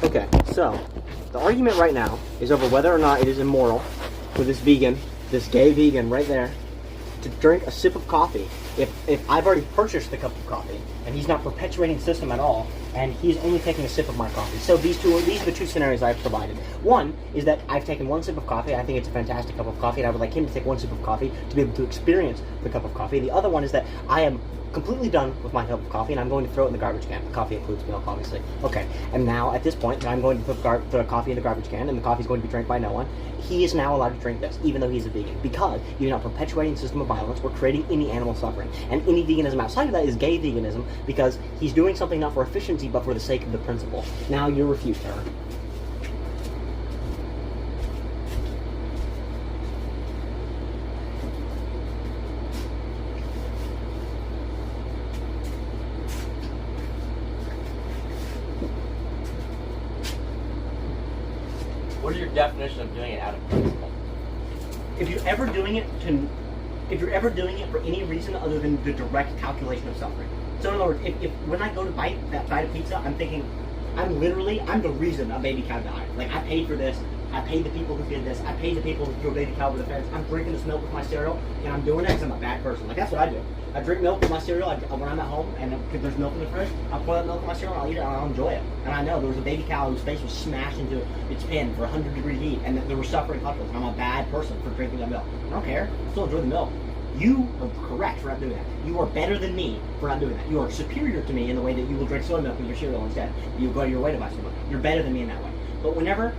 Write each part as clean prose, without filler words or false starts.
Okay, so the argument right now is over whether or not it is immoral for this vegan, this gay vegan right there, to drink a sip of coffee if I've already purchased the cup of coffee and he's not perpetuating the system at all and he's only taking a sip of my coffee. So these are the two scenarios I've provided. One is that I've taken one sip of coffee, I think it's a fantastic cup of coffee, and I would like him to take one sip of coffee to be able to experience the cup of coffee. The other one is that I am completely done with my cup of coffee and I'm going to throw it in the garbage can. The coffee includes milk, obviously. Okay, and now at this point, I'm going to put the coffee in the garbage can and the coffee is going to be drank by no one. He is now allowed to drink this, even though he's a vegan, because you're not perpetuating the system of violence or creating any animal suffering. And any veganism outside of that is gay veganism, because he's doing something not for efficiency, but for the sake of the principle. Now you're refused, sir. What is your definition of doing it out of principle? If you're ever doing it for any reason other than the direct calculation of suffering. So in other words, if when I go to bite that bite of pizza, I'm thinking, I'm the reason a baby cow died. Like, I paid for this, I paid the people who did this, I paid the people who threw a baby cow over the fence, I'm drinking this milk with my cereal, and I'm doing that because I'm a bad person. Like, that's what I do. I drink milk with my cereal when I'm at home, and if there's milk in the fridge, I'll pour that milk in my cereal, and I'll eat it, and I'll enjoy it. And I know there was a baby cow whose face was smashed into its pen for 100-degree heat, and there were suffering puppets, and I'm a bad person for drinking that milk. I don't care. I still enjoy the milk. You are correct for not doing that. You are better than me for not doing that. You are superior to me in the way that you will drink soy milk with your cereal instead. You go to your way to buy soy milk. You're better than me in that way. But whenever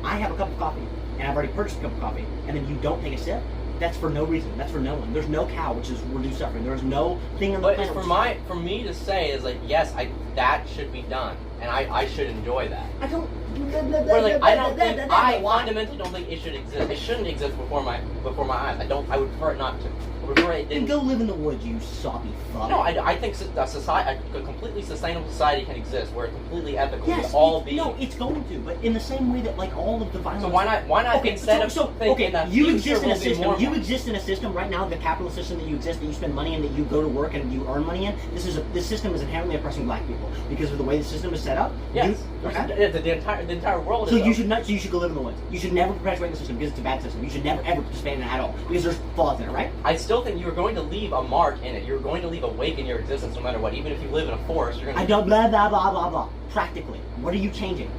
I have a cup of coffee, and I've already purchased a cup of coffee, and then you don't take a sip, that's for no reason. That's for no one. There's no cow which is reduced suffering. There's no thing on the planet. But for me to say is like, yes, that should be done, and I should enjoy that. I don't. I fundamentally don't think it should exist. It shouldn't exist before my eyes. I would prefer it not to. I would prefer it didn't. Then go live in the woods, you soppy fuck. No, I think a completely sustainable society can exist where it's completely ethical. Yes, no, it's going to, but in the same way that like all of the violence. So why not okay, instead of thinking that you exist in a system. You exist in a system right now, the capitalist system that you exist, that you spend money in, that you go to work and you earn money in. This system is inherently oppressing black people because of the way the system is set up. Yes, the entire world. So you should not. So you should go live in the woods. You should never perpetuate the system because it's a bad system. You should never ever participate in it at all because there's flaws in it, right? I still think you're going to leave a mark in it. You're going to leave a wake in your existence no matter what. Even if you live in a forest, you're going to... I don't blah, blah, blah, blah, blah. Practically. What are you changing?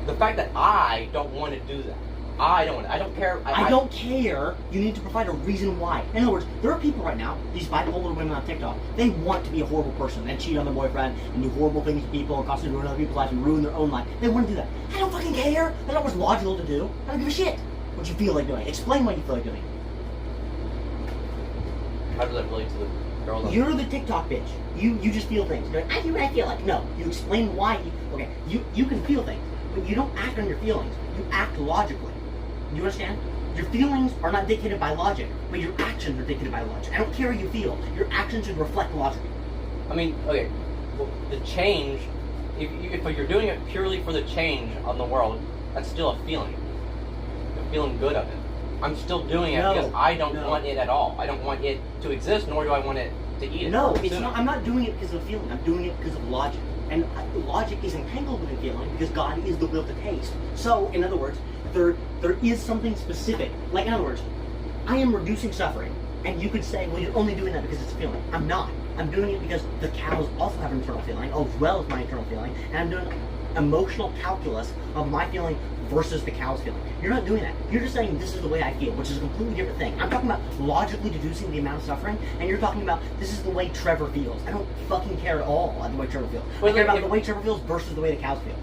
The fact that I don't want to do that. I don't care. I don't care. You need to provide a reason why. In other words, there are people right now, these bipolar women on TikTok, they want to be a horrible person and cheat on their boyfriend and do horrible things to people and constantly ruin other people's lives and ruin their own life. They want to do that. I don't fucking care. That's not what's logical to do. I don't give a shit what you feel like doing. Explain what you feel like doing. How does that relate to the girl? You're the TikTok bitch. You just feel things. You're like, I do what I feel like. No, you explain why you can feel things, but you don't act on your feelings. You act logically. You understand? Your feelings are not dictated by logic, but your actions are dictated by logic. I don't care how you feel. Your actions should reflect logic. I mean, okay, well, the change, if you're doing it purely for the change on the world, that's still a feeling. I'm feeling good of it. I'm still doing it because I don't want it at all. I don't want it to exist, nor do I want it to eat it. No, it's not. I'm not doing it because of feeling. I'm doing it because of logic. And logic is entangled with feeling because God is the will to taste. So, in other words, there is something specific. Like, in other words, I am reducing suffering. And you could say, well, you're only doing that because it's a feeling. I'm not. I'm doing it because the cows also have an internal feeling, as well as my internal feeling. And I'm doing emotional calculus of my feeling versus the cow's feeling. You're not doing that. You're just saying this is the way I feel, which is a completely different thing. I'm talking about logically deducing the amount of suffering, and you're talking about this is the way Trevor feels. I don't fucking care at all about the way Trevor feels. I care about the way Trevor feels versus the way the cows feel.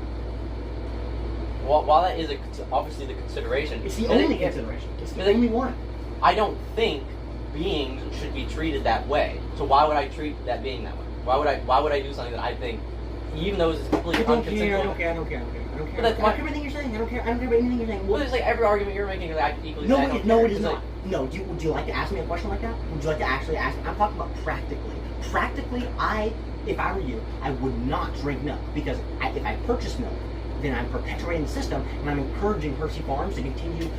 Well, while that is obviously the consideration, it's the only consideration. It's the only one. I don't think beings should be treated that way. So why would I treat that being that way? Why would I do something that I think, even though it's completely unconsensual? I don't care. But that's everything you're saying. I don't care about anything you're saying. Well, it's like every argument you're making is like equally. No, it is not. No, would you like to ask me a question like that? Would you like to actually ask me? I'm talking about practically. Practically, if I were you, I would not drink milk because if I purchase milk, then I'm perpetuating the system and I'm encouraging Hershey Farms to continue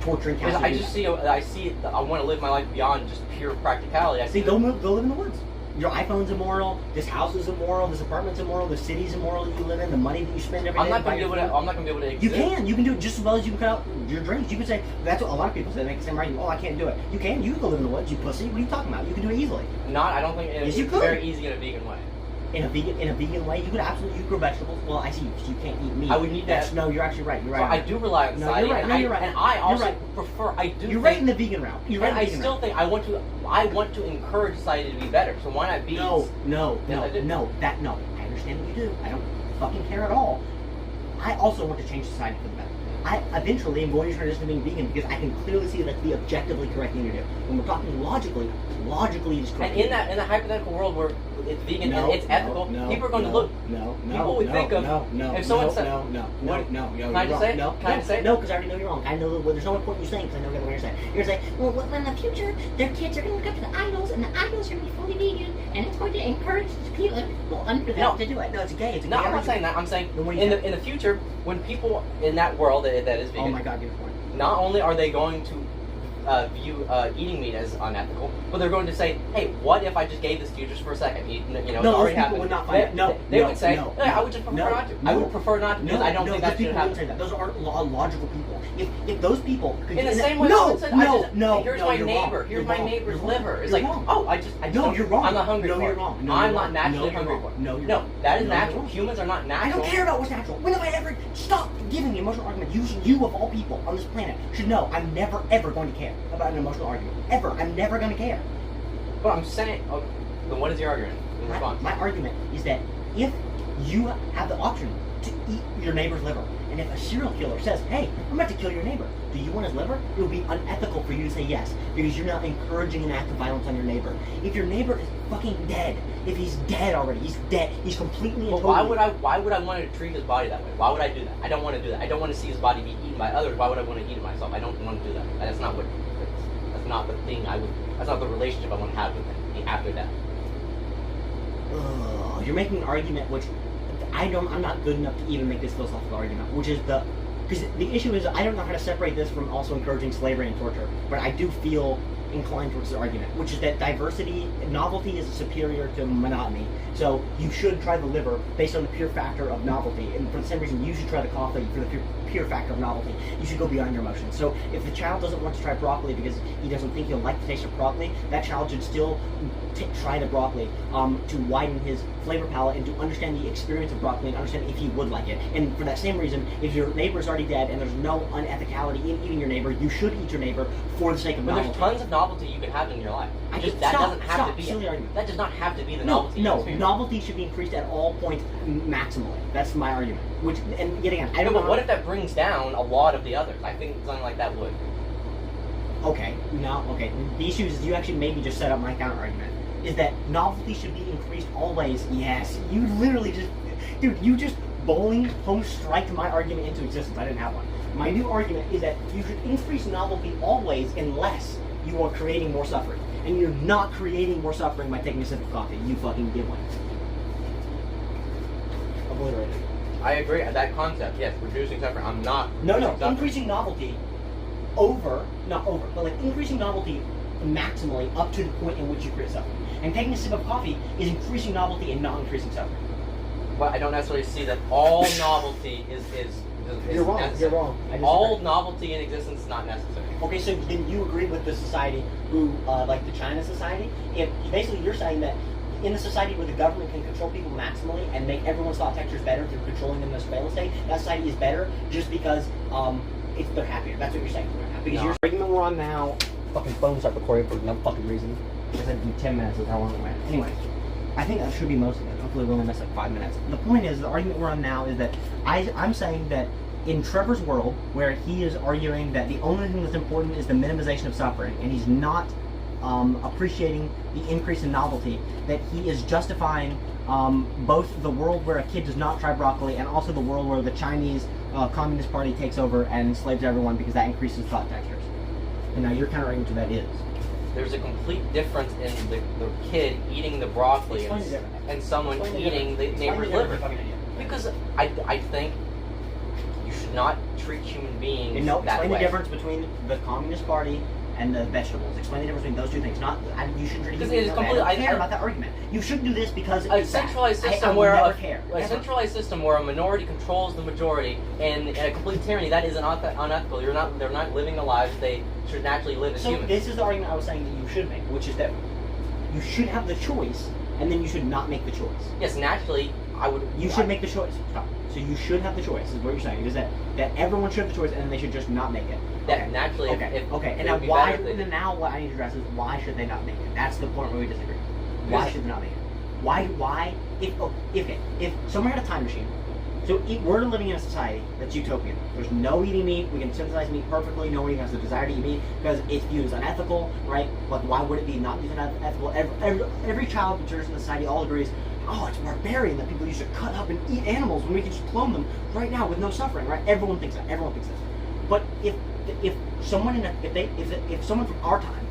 torturing cows. I want to live my life beyond just pure practicality. Go live in the woods. Your iPhone's immoral. This house is immoral. This apartment's immoral. The city's immoral that you live in. The money that you spend every day. I'm not going to be able to exist. You can. You can do it just as well as you can cut out your drinks. You can say that's what a lot of people say. They make the same argument. Oh, I can't do it. You can. You can go live in the woods. You pussy. What are you talking about? You can do it easily. I don't think yes, it's very easy in a vegan way. In a vegan way, you could absolutely grow vegetables. Well, I see you can't eat meat. I would need that. No, you're actually right. You're right. So I do rely on society. You're right. No, you're right. And I also prefer. I do. You're right in the vegan route. You're right. And I still think I want to encourage society to be better. So why not be? No. I understand what you do. I don't fucking care at all. I also want to change society for the better. I eventually am going to transition to being vegan because I can clearly see that the objectively correct thing to do. When we're talking logically it's correct. And in that hypothetical world where it's vegan and it's ethical, people are going to look. People would think of if someone said Can I just say it? No, can I just say it? No, because I already know you're wrong. I know there's no point in you saying because I know what you're saying. You're saying, well, in the future, their kids are going to look up to the idols, and the idols are going to be fully vegan, and it's going to encourage people under them to do it. No, it's gay. It's a gay I'm not saying that. I'm saying in the future, when people in that world that is vegan, oh my God, give a point. Not only are they going to view eating meat as unethical, but they're going to say, "Hey, what if I just gave this to you just for a second? No, those people would not find it. They would say, I would just prefer not to. I would prefer not to because I don't think that should happen. Those aren't logical people. If those people could in the same way, here's my neighbor. Here's my neighbor's liver. It's like, oh, I just no, you're wrong. I'm not hungry. No, you're wrong. I'm not naturally hungry for it. No, that is natural. Humans are not natural. I don't care about what's natural. When have I ever stopped giving the emotional argument? You of all people on this planet should know I'm never ever going to care about an emotional argument. Ever. I'm never going to care. But I'm saying, then what is your argument? My argument is that if you have the option to eat your neighbor's liver, and if a serial killer says, hey, I'm about to kill your neighbor, do you want his liver? It would be unethical for you to say yes, because you're not encouraging an act of violence on your neighbor. If your neighbor is fucking dead, if he's dead already, he's dead, he's completely and totally... Why would I want to treat his body that way? Why would I do that? I don't want to do that. I don't want to see his body be eaten by others. Why would I want to eat it myself? I don't want to do that. That's not the thing that's not the relationship I want to have with him after death. You're making an argument which I'm not good enough to even make this philosophical argument, which is because the issue is I don't know how to separate this from also encouraging slavery and torture, but I do feel inclined towards the argument, which is that novelty is superior to monotony. So you should try the liver based on the pure factor of novelty, and for the same reason you should try the coffee for the pure factor of novelty. You should go beyond your emotions. So if the child doesn't want to try broccoli because he doesn't think he'll like the taste of broccoli, that child should still try the broccoli to widen his flavor palette and to understand the experience of broccoli and understand if he would like it. And for that same reason, if your neighbor is already dead and there's no unethicality in eating your neighbor, you should eat your neighbor for the sake of novelty. But there's tons of novelty you can have in your life. That does not have to be the novelty. No, novelty should be increased at all points maximally. That's my argument. And yet again, I don't know. But what if that brings down a lot of the others? I think something like that would. Okay. The issue is you actually maybe just set up my counter argument. Is that novelty should be increased always? Yes. You literally you just bowling home striked my argument into existence. I didn't have one. My new argument is that you should increase novelty always unless you are creating more suffering. And you're not creating more suffering by taking a sip of coffee. You fucking give one. Obliterated. I agree. That concept, yes, reducing suffering. I'm not. No. Increasing novelty not over, but like increasing novelty maximally up to the point in which you create suffering. And taking a sip of coffee is increasing novelty and not increasing suffering. Well, I don't necessarily see that all novelty is You're wrong. Necessary. You're wrong. All novelty in existence is not necessary. Okay, so then you agree with the society who, like the China society? If basically you're saying that in a society where the government can control people maximally and make everyone's thought textures better through controlling them in a surveillance state, that society is better just because they're happier. That's what you're saying. Because your argument we're on now, fucking phone start recording for no fucking reason. I said 10 minutes is how long it went. Anyway, I think that should be most of it. Hopefully we'll only miss like 5 minutes. The point is, the argument we're on now is that I'm saying that in Trevor's world, where he is arguing that the only thing that's important is the minimization of suffering, and he's not appreciating the increase in novelty, that he is justifying both the world where a kid does not try broccoli and also the world where the Chinese Communist Party takes over and enslaves everyone because that increases thought textures. And now your counter-argument to that is? There's a complete difference in the kid eating the broccoli and someone eating the neighbor's liver. Because I think you should not treat human beings that way. Explain the difference between the Communist Party and the vegetables. Explain the difference between those two things. Not, you shouldn't treat Because it. it is completely. I don't care about that argument. You shouldn't do this because a it's centralized bad. system I will where never care. a centralized system where a minority controls the majority and a complete tyranny, that is unethical. They're not living the lives they should naturally live as humans. So this is the argument I was saying that you should make, which is that you should have the choice, and then you should not make the choice. Yes, naturally, I would. You should make the choice. Stop. So you should have the choice. Is what you're saying? Is that everyone should have the choice, and then they should just not make it? That Okay. Naturally. Okay. Okay. And now why? And now what I need to address is why should they not make it? That's the point where we disagree. Why should they not make it? Why? If someone had a time machine. So we're living in a society that's utopian. There's no eating meat. We can synthesize meat perfectly. Nobody has the desire to eat meat because it's viewed as unethical, right? Like, why would it be not viewed as unethical? Every child who turns in the society all agrees, oh, it's barbarian that people used to cut up and eat animals when we can just clone them right now with no suffering, right? Everyone thinks that. Everyone thinks this. But if someone if someone from our time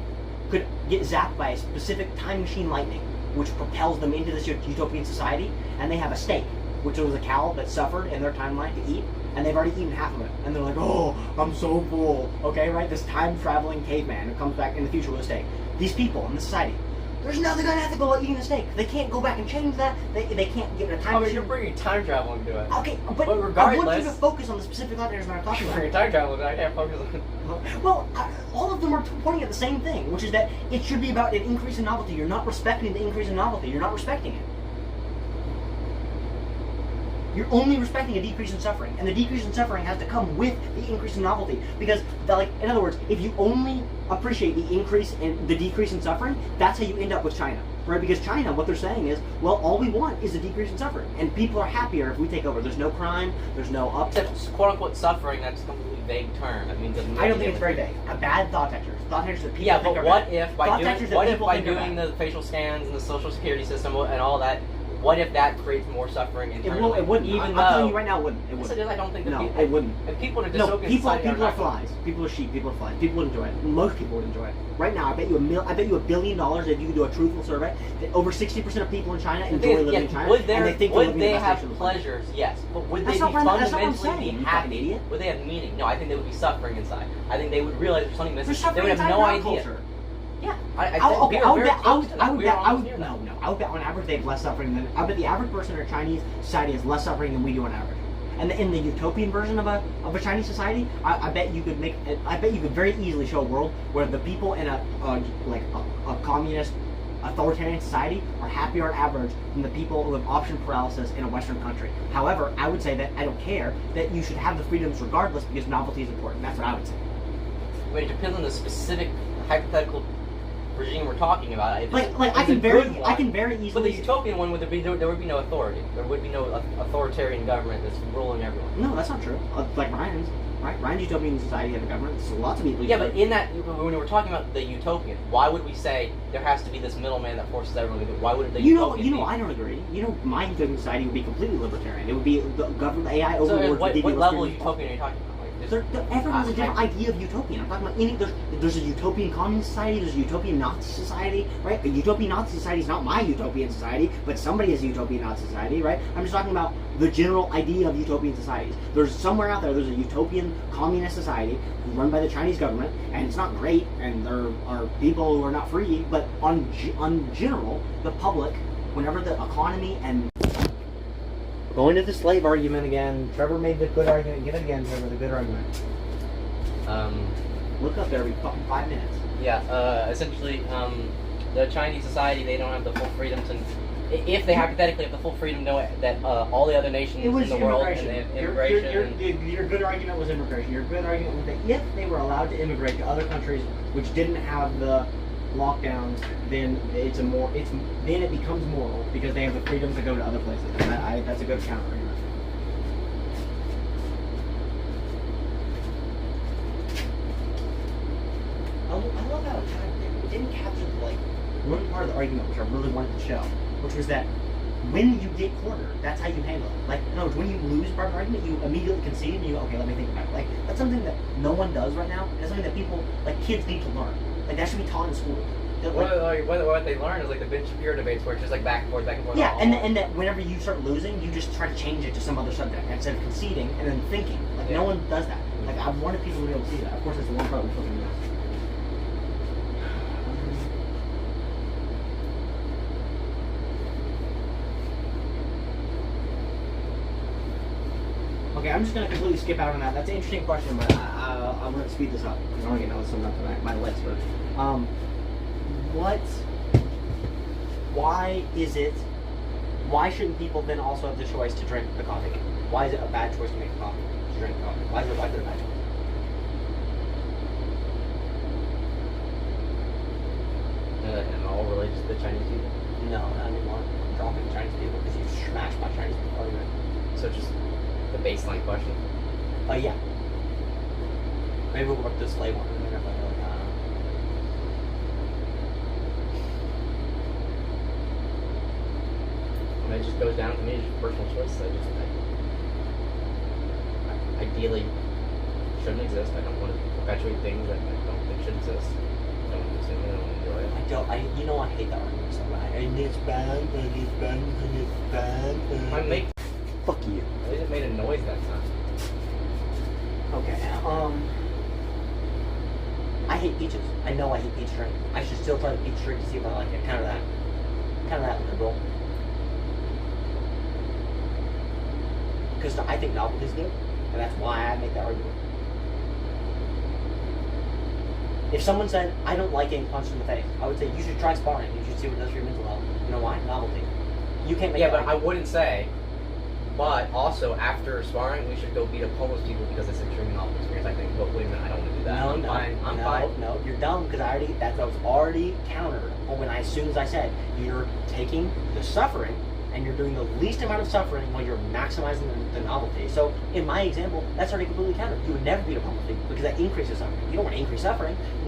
could get zapped by a specific time machine lightning, which propels them into this utopian society, and they have a steak, which was a cow that suffered in their timeline to eat, and they've already eaten half of it, and they're like, oh, I'm so full, okay, right? This time-traveling caveman who comes back in the future with a steak. These people in the society, there's nothing unethical about eating a steak. They can't go back and change that. They can't get in a time machine. You're bringing time travel into it. Okay, but regardless, I want you to focus on the specific items that I'm talking about. Bringing time travel, I can't focus on it. Well, all of them are pointing at the same thing, which is that it should be about an increase in novelty. You're not respecting the increase in novelty. You're not respecting it. You're only respecting a decrease in suffering, and the decrease in suffering has to come with the increase in novelty. Because, in other words, if you only appreciate the decrease in suffering, that's how you end up with China, right? Because China, what they're saying is, well, all we want is a decrease in suffering, and people are happier if we take over. There's no crime, there's no Except, quote unquote, suffering. That's a completely vague term. That means I don't think it's very vague. A bad thought textures. Thought textures that people yeah, think but are what bad. if by doing the facial scans and the social security system and all that? What if that creates more suffering internally? It wouldn't. Even I'm though, telling you right now, it wouldn't. It wouldn't. I don't think No, it wouldn't. If people in a No, dystopian people society are flies. People are sheep. People are flies. People would enjoy it. Most people would enjoy it. Right now, I bet you $1 billion if you do a truthful survey. That over 60% of people in China enjoy living in China, would and they think would they have pleasures? Yes, but would they be fundamentally be happy? Idiot. Would they have meaning? No, I think they would be suffering inside. I think they would realize there's something missing. They They would have no idea. Yeah, I would bet on average they have less suffering than. I bet the average person in a Chinese society has less suffering than we do on average. And in the utopian version of a Chinese society, I bet you could very easily show a world where the people in a communist authoritarian society are happier on average than the people who have option paralysis in a Western country. However, I would say that I don't care, that you should have the freedoms regardless because novelty is important. That's what I would say. But it depends on the specific hypothetical regime we're talking about. I can very easily. But the utopian one there would be no authority. There would be no authoritarian government that's ruling everyone. No, that's not true. Like Ryan's. Right? Ryan's utopian society has a government. So lots of people. Yeah, but in that, when we're talking about the utopian, why would we say there has to be this middleman that forces everyone to do? Why would the utopian be? I don't agree. My utopian society would be completely libertarian. It would be the government, the AI overlords. So what level of utopian are you talking about? Everyone has a different idea of utopian. I'm talking about there's a utopian communist society, there's a utopian Nazi society, right? A utopian Nazi society is not my utopian society, but somebody has a utopian Nazi society, right? I'm just talking about the general idea of utopian societies. There's somewhere out there's a utopian communist society run by the Chinese government, and it's not great, and there are people who are not free, but on general, the public, whenever the economy and going to the slave argument again. Trevor made the good argument. Give it again, Trevor, the good argument. Look up there every fucking 5 minutes. Yeah, essentially, the Chinese society, they don't have the full freedom to... If they hypothetically have the full freedom to know that all the other nations in the world... Your good argument was immigration. Your good argument was that if they were allowed to immigrate to other countries which didn't have the lockdowns, then then it becomes moral because they have the freedom to go to other places. And that's a good counter argument. I love how it didn't capture one part of the argument which I really wanted to show, which was that when you get cornered, that's how you handle it. Like, in other words, when you lose part of the argument, you immediately concede and you go, okay, let me think about it. Like, that's something that no one does right now. It's something that people, kids need to learn. Like, that should be taught in school. What they learn is the Ben Shapiro debates where it's just back and forth, back and forth. Yeah, and that whenever you start losing, you just try to change it to some other subject instead of conceding and then thinking. No one does that. I wanted people to be able to see that. Of course, that's the one part we're supposed to do. Okay, I'm just gonna completely skip out on that. That's an interesting question, but I'm gonna speed this up. I don't want to get another something up my legs hurt. Why shouldn't people then also have the choice to drink the coffee? Why is it a bad choice to make coffee, to drink coffee? Why is it a bad choice? And all related to the Chinese people? No, not anymore. I'm dropping Chinese people because you smashed my Chinese people argument. So just the baseline question? Yeah. Maybe we'll work this late one. And it just goes down to me, it's just personal choice. I ideally shouldn't exist. I don't want to perpetuate things that I don't think should exist. I don't want to consume it, I don't want to enjoy it. You know I hate that argument so bad. And it's bad, and it's bad, and it's bad. Fuck you. At least it made a noise that time. Okay, I hate peaches. I know I hate peach drink. I should still try the peach drink to see if I like it. Kind of that liberal. Because I think novelty is good, and that's why I make that argument. If someone said, I don't like getting punched in the face, I would say, you should try sparring. You should see what it does for your mental health. You know why? Novelty. You can't make Yeah, that but I argument. wouldn't say, but also after sparring, we should go beat up homeless people because it's an extremely novel experience, I think. But wait a minute, I don't want to do that. I'm fine. No, you're dumb because that was already countered as soon as I said, you're taking the suffering and you're doing the least amount of suffering while you're maximizing the novelty. So in my example, that's already completely countered. You would never beat up homeless people because that increases suffering. You don't want to increase suffering. You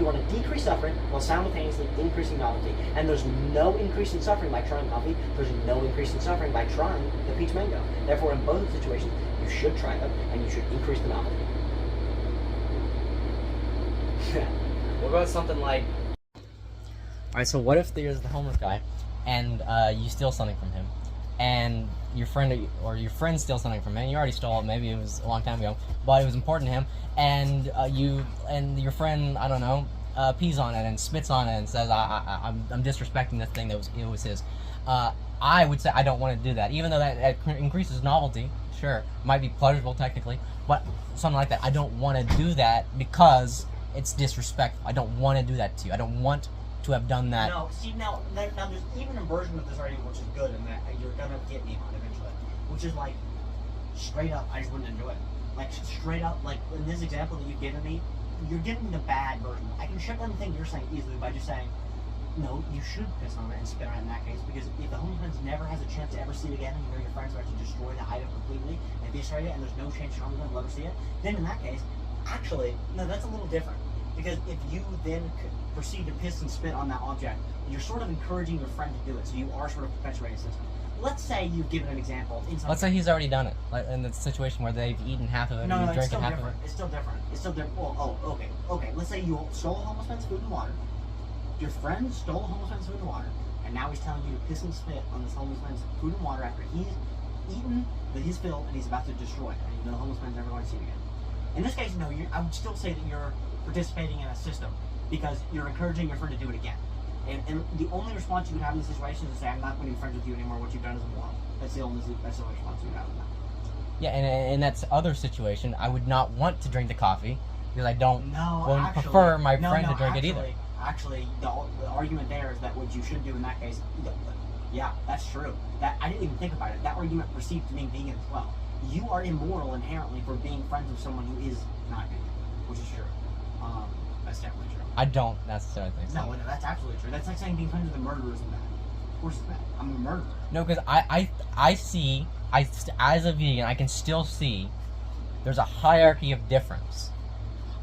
want to decrease suffering while simultaneously increasing novelty. And there's no increase in suffering by trying coffee. There's no increase in suffering by trying the peach mango. Therefore, in both situations, you should try them and you should increase the novelty. What about something like... Alright, so what if there's the homeless guy and you steal something from him, and your friend steals something from him? You already stole it, maybe it was a long time ago, but it was important to him, and your friend, I don't know, pees on it and spits on it and says, I'm disrespecting this thing it was his. I would say I don't want to do that, even though that increases novelty. Sure, might be pleasurable technically, but something like that. I don't want to do that because it's disrespectful. I don't want to do that to you. I don't want to have done that. No, see, now there's even a version of this already which is good and that you're gonna get me on eventually, which is like straight up I just wouldn't enjoy it. Like straight up, like in this example that you've given me, you're giving me the bad version. I can shut down the thing you're saying easily by just saying, no, you should piss on it and spit on it in that case, because if the homeless never has a chance to ever see it again, and you know your friends are actually destroy the item completely and destroy it, and there's no chance your homeless will ever see it, then in that case, actually, no, that's a little different. Because if you then proceed to piss and spit on that object, you're sort of encouraging your friend to do it, so you are sort of perpetuating a system. Let's say you've given an example. Let's say he's already done it, like in the situation where they've eaten half of it and drank half of it. It's still different. It's still different. Well, okay. Let's say you stole a homeless man's food and water. Your friend stole a homeless man's food and water, and now he's telling you to piss and spit on this homeless man's food and water after he's eaten his fill and he's about to destroy it, and you know the homeless man's never going to see it again. In this case, no, I would still say that you're participating in a system because you're encouraging your friend to do it again. And the only response you would have in this situation is to say, I'm not going to be friends with you anymore, what you've done is immoral. That's the only response you would have in that. Yeah, and in that other situation, I would not want to drink the coffee because I don't prefer my friend to drink it either. Actually, the argument there is that what you should do in that case, yeah, that's true. That I didn't even think about it. That argument perceived to being vegan as well. You are immoral inherently for being friends with someone who is not vegan, which is true. That's definitely true. I don't necessarily think so. No, that's absolutely true. That's like saying being friends with a murderer isn't bad. Of course it's bad. I'm a murderer. No, because I see, as a vegan, I can still see there's a hierarchy of difference.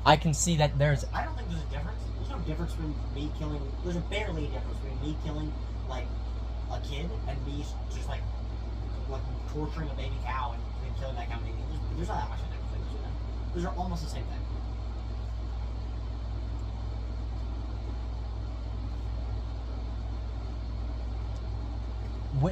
I can see that there's... I don't think there's a difference. There's no difference between me killing... There's barely a difference between me killing, like, a kid and me just, like torturing a baby cow and killing that cow. There's not that much of a difference between those two. Those are almost the same thing.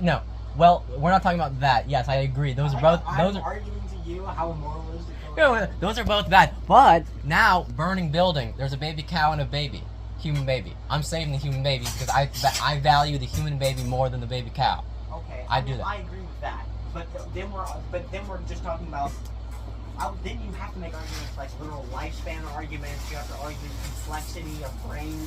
No. Well, we're not talking about that. Yes, I agree. Those are both... I'm arguing to you how immoral it is to kill No, those are both bad. But now, burning building, there's a baby cow and a baby. Human baby. I'm saving the human baby because I value the human baby more than the baby cow. Okay. I do that. I agree with that. but then we're just talking about. Then you have to make arguments like literal lifespan arguments. You have to argue complexity of brain,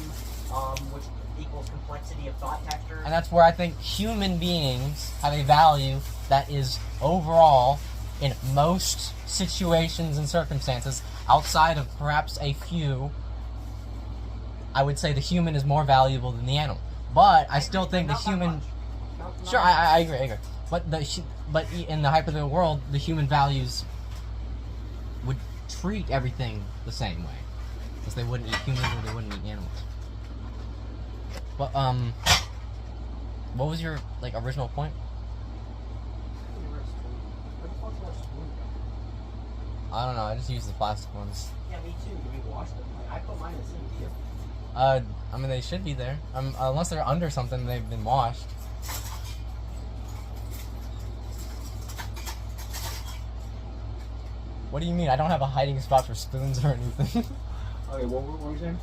which equals complexity of thought textures. And that's where I think human beings have a value that is overall, in most situations and circumstances, outside of perhaps a few, I would say the human is more valuable than the animal. But I still think the human. Sure, I agree. But in the hypothetical world, the human values would treat everything the same way, because they wouldn't eat humans or they wouldn't eat animals. But what was your original point? I don't know. I just used the plastic ones. Yeah, me too. Did we wash them? I put mine in the sink. Do you? I mean, they should be there. Unless they're under something, they've been washed. What do you mean? I don't have a hiding spot for spoons or anything. Okay, what were you saying?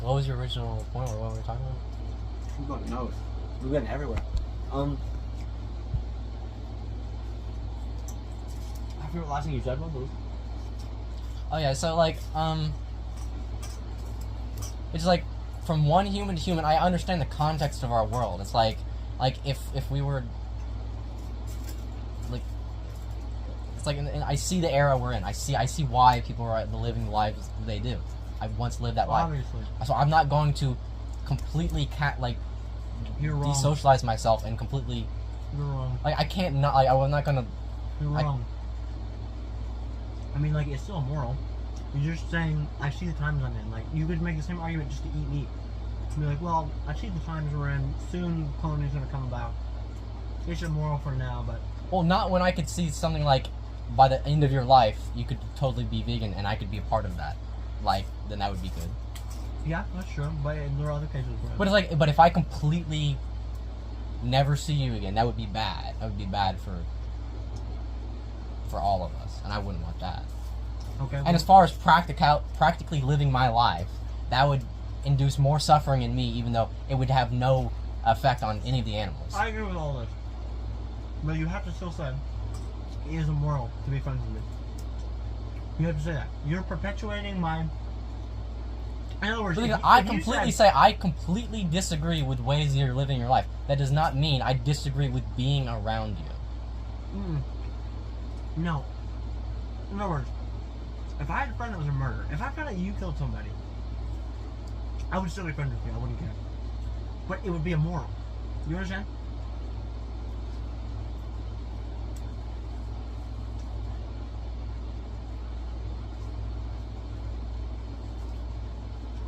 What was your original point, or what were we talking about? We've got nose. We've got it everywhere. I forget what last thing you said was. Oh yeah, so it's like from one human to human. I understand the context of our world. It's like if we were it's like, and I see the era we're in. I see why people are living the lives they do. I once lived that life. Obviously. So I'm not going to completely You're wrong. desocialize myself and completely. You're wrong. I can't not. I'm not gonna. You're wrong. I mean, it's still immoral. You're just saying, I see the times I'm in. You could make the same argument just to eat meat. Be like, well, I see the times we're in. Soon, colony's gonna come about. It's immoral for now, but. Well, not when I could see something like, by the end of your life, you could totally be vegan, and I could be a part of that. Then that would be good. Yeah, that's true. But there are other cases where. But if I completely never see you again, that would be bad. That would be bad for all of us, and I wouldn't want that. Okay. And as far as practically living my life, that would induce more suffering in me, even though it would have no effect on any of the animals. I agree with all this, but you have to still say it is immoral to be friends with me. You have to say that. You're perpetuating my. In other words, I completely disagree with ways you're living your life. That does not mean I disagree with being around you. No. In other words, if I had a friend that was a murderer, if I found out you killed somebody, I would still be friends with you. I wouldn't care. But it would be immoral. You understand?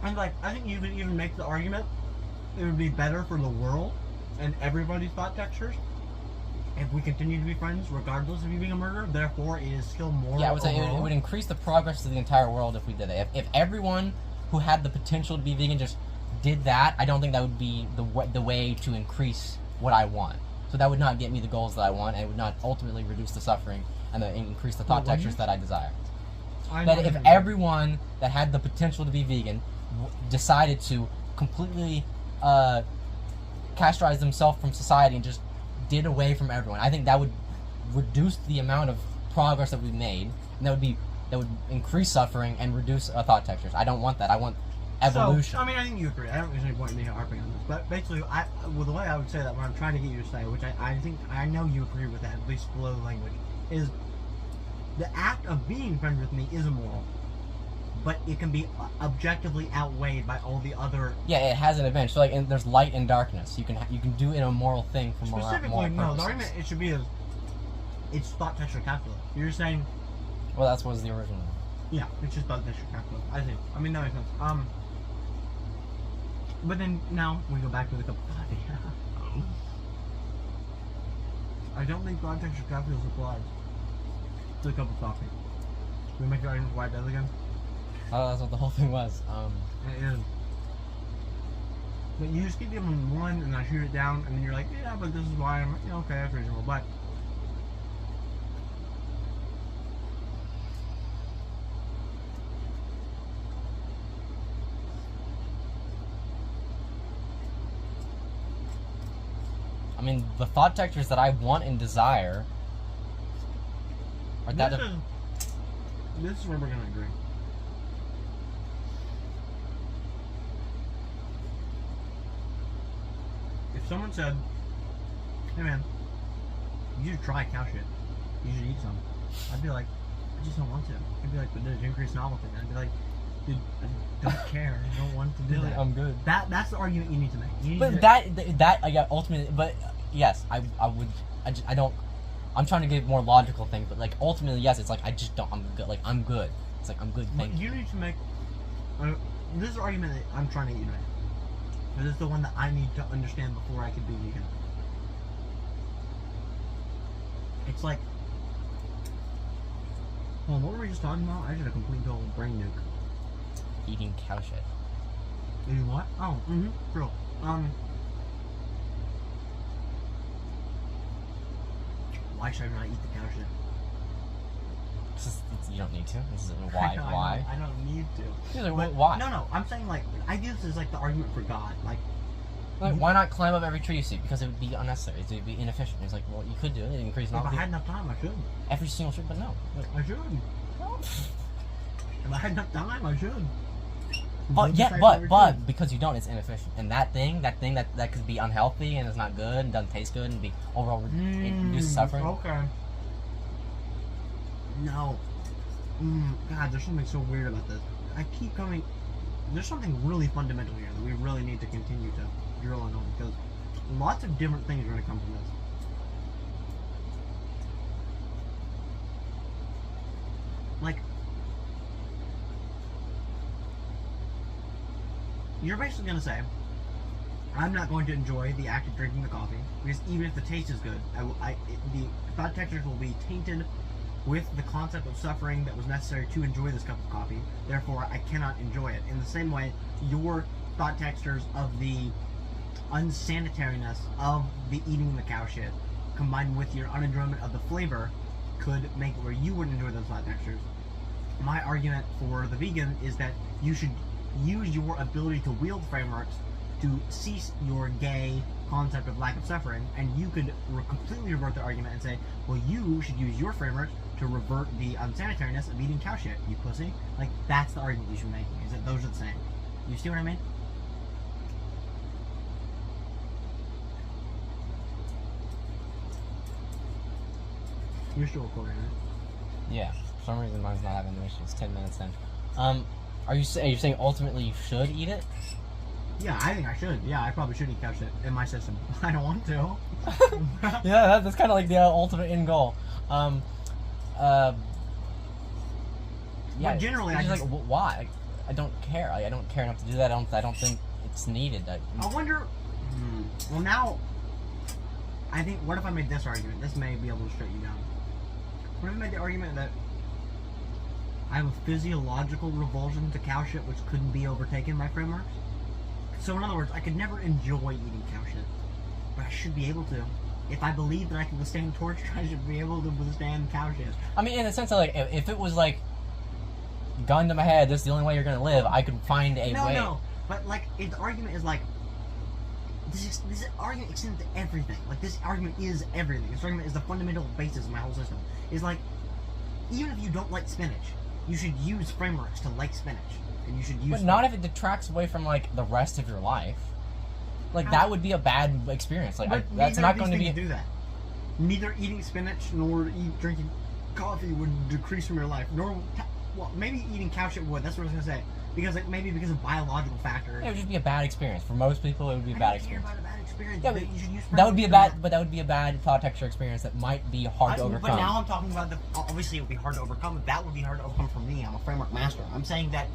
And I think you could even make the argument it would be better for the world and everybody's thought textures if we continue to be friends regardless of you being a murderer. Therefore, it is still moral. Yeah, I would say it would increase the progress of the entire world if we did it. If everyone who had the potential to be vegan just did that, I don't think that would be the way to increase what I want. So that would not get me the goals that I want, and it would not ultimately reduce the suffering and increase the thought textures that I desire. That if everyone that had the potential to be vegan decided to completely castrate themselves from society and just did away from everyone, I think that would reduce the amount of progress that we've made, and that would increase suffering and reduce thought textures. I don't want that. I want evolution. So, I think you agree. I don't think there's any point in me harping on this, but basically, the way I would say that, what I'm trying to get you to say, which I think I know you agree with that, at least below the language, is the act of being friends with me is immoral. But it can be objectively outweighed by all the other. Yeah, it has an advantage. So and there's light and darkness. You can do an immoral thing for more. Specifically, no. The argument it should be is it's thought texture calculus. You're saying. Well, that's was the original. Yeah, it's just thought texture calculus. I think. That makes sense. But then now we go back to the cup of coffee. I don't think thought texture calculus applies to the cup of coffee. Can we make the argument why it does again? Oh, that's what the whole thing was. It is. But you just keep giving one, and I shoot it down, and then you're like, yeah, but this is why I'm, okay, that's reasonable, but. mean, the thought textures that I want and desire are that of... This is where we're gonna agree. If someone said, "Hey man, you should try cow shit. You should eat some," I'd be like, "I just don't want to." I'd be like, "But does it increase novelty?" And I'd be like, "Dude, I don't care. I don't want to do that." I'm good. That's the argument you need to make. You need But to, that I got ultimately. But yes, I would. I don't. I'm trying to give more logical things, but like ultimately, yes, it's like I just don't. I'm good. Like I'm good. It's like I'm good. Thank you. You need to make. This is the argument that I'm trying to get you to make. This is the one that I need to understand before I could be vegan. It's like, hold on, what were we just talking about? I just had a complete total brain nuke. Eating cow shit. Eating what? Oh, true. Why should I not eat the cow shit? You don't need to. This is why. Why? I don't need to. You're like, why? No. I'm saying like I do this as like the argument for God. Like why not climb up every tree you see? Because it would be unnecessary. It would be inefficient. It's like, well, you could do it. It increase if I novelty. had enough time, I should. Every single tree, but no. I should. If I had enough time, I should. But because you don't, it's inefficient. And that thing that could be unhealthy and is not good and doesn't taste good and be overall induce suffering. Okay. No. God, there's something so weird about this. I keep coming. There's something really fundamental here that we really need to continue to drill in on because lots of different things are going to come from this. Like, you're basically going to say, I'm not going to enjoy the act of drinking the coffee because even if the taste is good, the thought textures will be tainted with the concept of suffering that was necessary to enjoy this cup of coffee. Therefore, I cannot enjoy it. In the same way, your thought textures of the unsanitariness of the eating the cow shit, combined with your unenjoyment of the flavor, could make it where you wouldn't enjoy those thought textures. My argument for the vegan is that you should use your ability to wield frameworks to cease your gay concept of lack of suffering, and you could completely revert the argument and say, well, you should use your framework to revert the unsanitariness of eating cow shit, you pussy. Like, that's the argument you should be making, is that those are the same. You see what I mean? You're still recording, right? Yeah. For some reason, mine's not having an issue. It's 10 minutes in. Are you saying ultimately you should eat it? Yeah, I think I should. Yeah, I probably should eat cow shit in my system. I don't want to. Yeah, that's kind of like the ultimate end goal. Yeah. But generally, I just like why? Like, I don't care. I don't care enough to do that. I don't think it's needed. I wonder. Well, now I think. What if I made this argument? This may be able to straighten you down. What if I made the argument that I have a physiological revulsion to cow shit which couldn't be overtaken by frameworks? So in other words, I could never enjoy eating cow shit, but I should be able to. If I believe that I can withstand torture, I should be able to withstand cow shit. I mean, in the sense of like, if it was like gun to my head, this is the only way you're gonna live, I could find a way. No, but like, if the argument is like, this argument extends to everything. Like, this argument is everything. This argument is the fundamental basis of my whole system. Is like, even if you don't like spinach, you should use frameworks to like spinach. And you should use. But not if it detracts away from like the rest of your life. Like that would be a bad experience. Like that's not going to be. Do that. Neither eating spinach nor drinking coffee would decrease from your life. Nor, well, maybe eating cow shit would. That's what I was gonna say. Because like maybe because of biological factors. It would just be a bad experience for most people. It would be a bad experience. About a bad experience. Yeah, but you should use that would be a bad. But that would be a bad thought texture experience that might be hard to overcome. But now I'm talking about obviously it would be hard to overcome. That would be hard to overcome for me. I'm a framework master. I'm saying that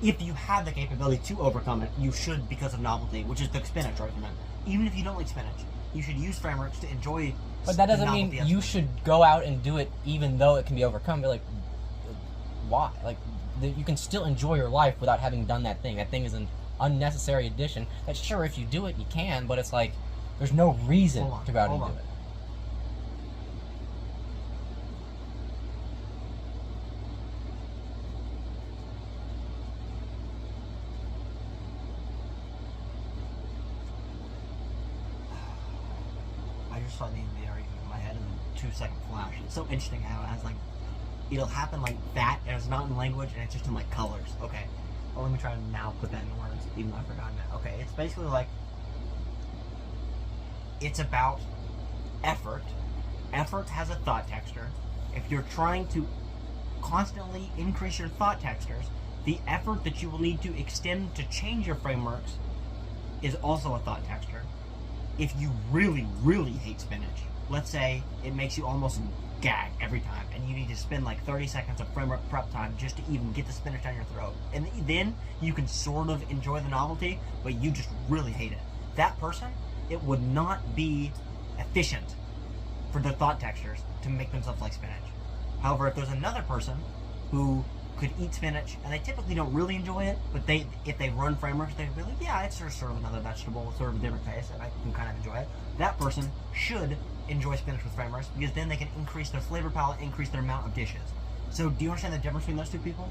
if you have the capability to overcome it, you should because of novelty, which is the spinach argument. Even if you don't like spinach, you should use frameworks to enjoy. But that doesn't mean you should go out and do it even though it can be overcome. But like, why? Like, you can still enjoy your life without having done that thing. That thing is an unnecessary addition. That sure, if you do it, you can. But it's like, there's no reason to go out and do it. saw the argument in my head in a 2-second flash. It's so interesting how it has like, it'll happen like that, and it's not in language, and it's just in like colors. Okay, well, let me try to now put that in words, even though I've forgotten it. Okay, it's basically like, it's about effort. Effort has a thought texture. If you're trying to constantly increase your thought textures, the effort that you will need to extend to change your frameworks is also a thought texture. If you really, really hate spinach, let's say it makes you almost gag every time, and you need to spend like 30 seconds of framework prep time just to even get the spinach down your throat, and then you can sort of enjoy the novelty, but you just really hate it. That person, it would not be efficient for their thought textures to make themselves like spinach. However, if there's another person who could eat spinach, and they typically don't really enjoy it, but if they run frameworks, they'd be like, yeah, it's sort of another vegetable with sort of a different taste, and I can kind of enjoy it. That person should enjoy spinach with frameworks, because then they can increase their flavor palette, increase their amount of dishes. So do you understand the difference between those two people?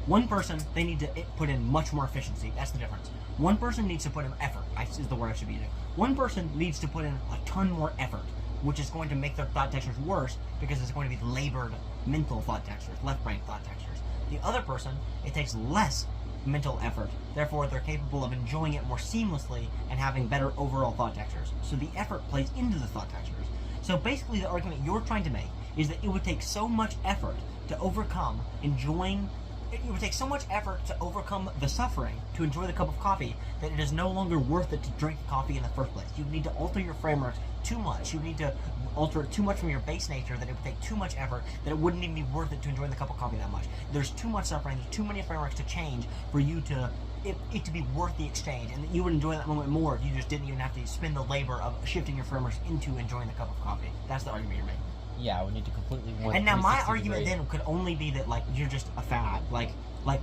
One person, they need to put in much more efficiency. That's the difference. One person needs to put in effort, is the word I should be using. One person needs to put in a ton more effort, which is going to make their thought textures worse, because it's going to be labored mental thought textures, left brain thought textures. The other person, it takes less mental effort, therefore they're capable of enjoying it more seamlessly and having better overall thought textures. So the effort plays into the thought textures. So basically the argument you're trying to make is that it would take so much effort to overcome it would take so much effort to overcome the suffering to enjoy the cup of coffee that it is no longer worth it to drink the coffee in the first place. You need to alter your frameworks too much. You need to alter it too much from your base nature that it would take too much effort that it wouldn't even be worth it to enjoy the cup of coffee that much. There's too much suffering, there's too many frameworks to change for you to it to be worth the exchange, and that you would enjoy that moment more if you just didn't even have to spend the labor of shifting your frameworks into enjoying the cup of coffee. That's the argument you're making. Yeah, we need to completely. And now my argument then could only be that like you're just a fad, like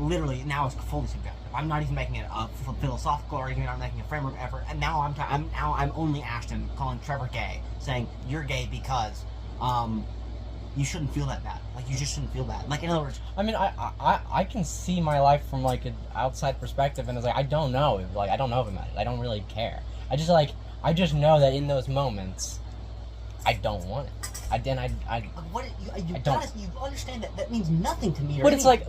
literally now it's fully subjective. I'm not even making it a philosophical argument. I'm making a framework effort, and now I'm only Ashton calling Trevor gay, saying you're gay because you shouldn't feel that bad. Like you just shouldn't feel bad. Like in other words, I mean, I can see my life from like an outside perspective, and it's like I don't know if I'm at it. I don't really care. I just know that in those moments, I don't want it. You understand that means nothing to me. But it's like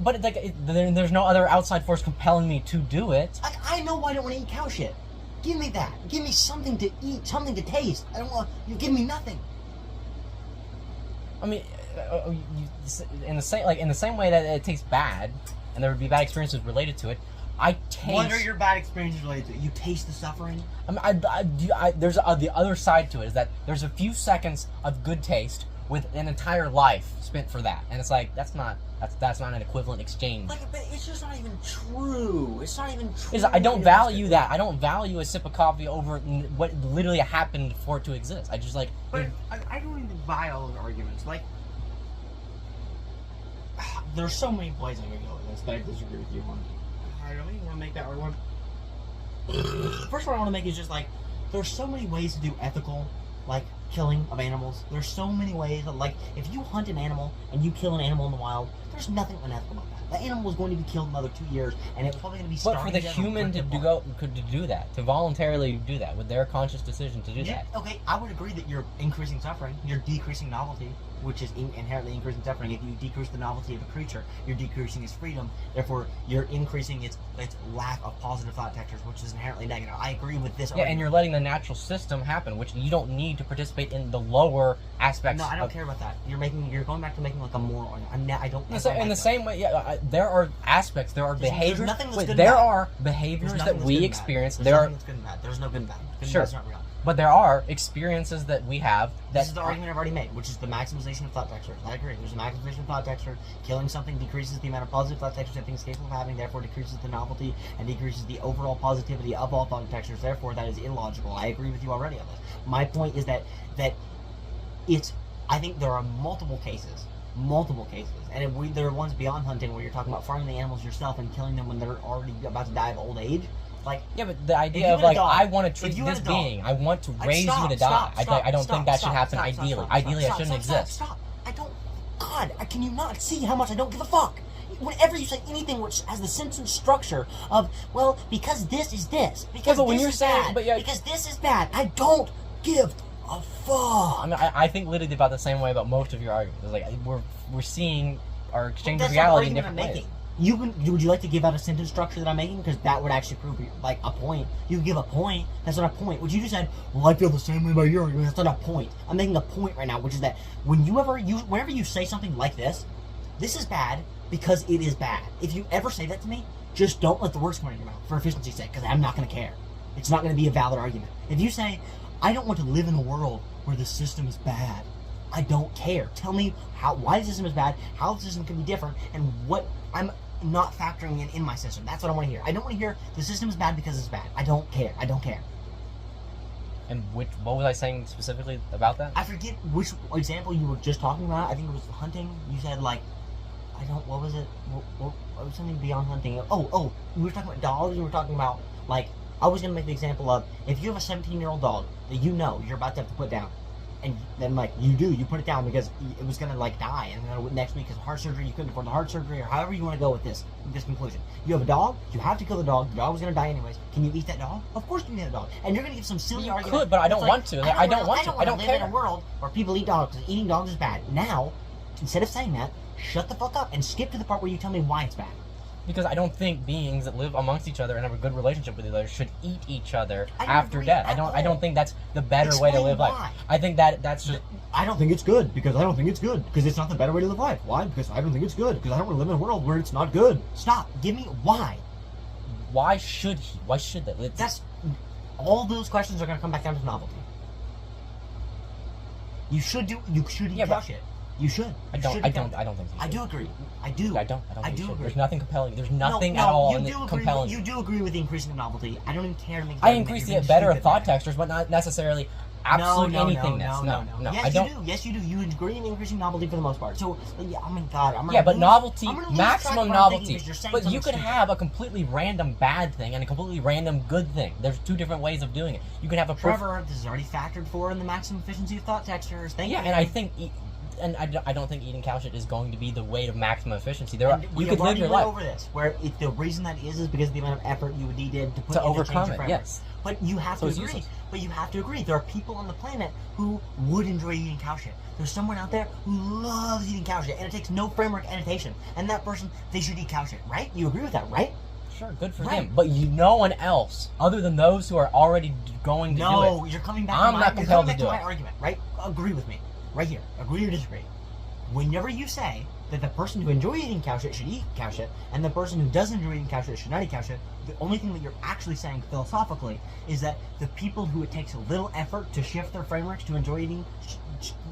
there's no other outside force compelling me to do it. I know why I don't want to eat cow shit. Give me that. Give me something to eat, something to taste. I don't want you give me nothing. I mean, in the same way that it tastes bad, and there would be bad experiences related to it. I taste. What are your bad experiences related to it? You taste the suffering? I mean, there's the other side to it, is that there's a few seconds of good taste with an entire life spent for that, and it's like that's not an equivalent exchange. But it's just not even true. It's not even true. I don't value that. I don't value a sip of coffee over what literally happened for it to exist. I just like. But I don't even buy all those arguments. Like, there's so many ways I'm gonna go with this that I disagree with you on. I don't even want to make that argument. First one I want to make is just like, there's so many ways to do ethical, like, killing of animals. There's so many ways of, like, if you hunt an animal and you kill an animal in the wild, there's nothing unethical about that. That animal is going to be killed in another 2 years, and it's probably going to be starving. But for the human to do that, to voluntarily do that, with their conscious decision to do that. Okay, I would agree that you're increasing suffering, you're decreasing novelty, which is inherently increasing suffering. If you decrease the novelty of a creature, you're decreasing its freedom, therefore you're increasing its lack of positive thought textures, which is inherently negative. I agree with this argument. And you're letting the natural system happen, which you don't need to participate in the lower aspects. No, I don't care about that. You're going back to making like a moral argument. I don't. In the same way, there are aspects, there are behaviors. There's nothing that's good there and bad. are behaviors that we experience. There's nothing that's good and bad. There's no good and bad. Good and bad's not real. But there are experiences that we have that... This is the argument I've already made, which is the maximization of thought textures. I agree. There's a maximization of thought texture. Killing something decreases the amount of positive thought textures something is capable of having, therefore decreases the novelty and decreases the overall positivity of all thought textures. Therefore, that is illogical. I agree with you already on this. My point is that it's... I think there are multiple cases, and there are ones beyond hunting where you're talking about farming the animals yourself and killing them when they're already about to die of old age. Like, yeah, but the idea of like, I want to treat this being, I want to raise you to die. I don't think that should happen ideally. Ideally, it shouldn't exist. Stop. I don't. God, can you not see how much I don't give a fuck? Whenever you say anything which has the sentence structure of, well, because this is this, because this is bad, because this is bad, I don't give Oh fuck! I mean, I think literally about the same way about most of your arguments. It's like we're seeing our exchange of That's not the reality in argument different I'm ways. making. Would you like to give out a sentence structure that I'm making? Because that would actually prove like a point. You give a point. That's not a point. What you just said. Well, I feel the same way about your argument. That's not a point. I'm making a point right now, which is that whenever you say something like this is bad because it is bad. If you ever say that to me, just don't let the words come out of your mouth for efficiency's sake, because I'm not going to care. It's not going to be a valid argument. If you say, I don't want to live in a world where the system is bad, I don't care. Tell me why the system is bad, how the system can be different, and what I'm not factoring in my system. That's what I want to hear. I don't want to hear the system is bad because it's bad. I don't care. I don't care. And what was I saying specifically about that? I forget which example you were just talking about. I think it was hunting. You said like, what was it? What was something beyond hunting? Oh, we were talking about dogs. We were talking about like, I was going to make the example of if you have a 17-year-old dog that you know you're about to have to put down, and then like you put it down because it was going to like die, and then next week is heart surgery, you couldn't afford the heart surgery, or however you want to go with this conclusion. You have a dog, you have to kill the dog was going to die anyways. Can you eat that dog? Of course you can eat that dog. And you're going to give some silly You argument. could, but I don't It's want to. I don't want to. I don't live care. in a world where people eat dogs because eating dogs is bad. Now, instead of saying that, shut the fuck up and skip to the part where you tell me why it's bad. Because I don't think beings that live amongst each other and have a good relationship with each other should eat each other I don't after agree death. at I don't all. think that's the better way to Explain live why. life. I think that's just I don't think it's good because I don't think it's good because it's not the better way to live life. Why? Because I don't think it's good because I don't want to live in a world where it's not good. Stop. Give me why. why should he? Why should they? That's all those questions are going to come back down to novelty. You should eat Yeah, cow but- shit. You should. I don't think you should. I do agree. I do. I don't think you should. agree. There's nothing compelling. There's nothing no, at all you do agree compelling. You do agree with the increasing of novelty. I don't even care to make. I increase the better thought textures, but not necessarily absolute No. anythingness. No. Yes, I don't. you do. Yes, you do. You agree in increasing novelty for the most part. So, yeah, oh my god, I'm gonna Yeah, but lose- novelty, I'm gonna lose maximum track of what I'm thinking novelty. because you're saying But you something could stupid. have a completely random bad thing and a completely random good thing. There's two different ways of doing it. You can have a Trevor, this is already factored for in the maximum efficiency of thought textures. Thank Yeah, you. and I think, I don't think eating cow shit is going to be the way to maximum efficiency. There are, And we you have could live already your went life over this, where the reason that is because of the amount of effort you did to put to in the overcome change of it. framework. Yes. But you have So to it's agree. useless. But you have to agree. There are people on the planet who would enjoy eating cow shit. There's someone out there who loves eating cow shit, and it takes no framework annotation. And that person, they should eat cow shit, right? You agree with that, right? Sure, good for Right. him. But no one else, other than those who are already going to do No, it. you're coming back. I'm to not compelled to to do my it. argument, right? Agree with me, right here. Agree or disagree. Whenever you say that the person who enjoys eating cow shit should eat cow shit, and the person who doesn't enjoy eating cow shit should not eat cow shit, the only thing that you're actually saying philosophically is that the people who it takes a little effort to shift their frameworks to enjoy eating,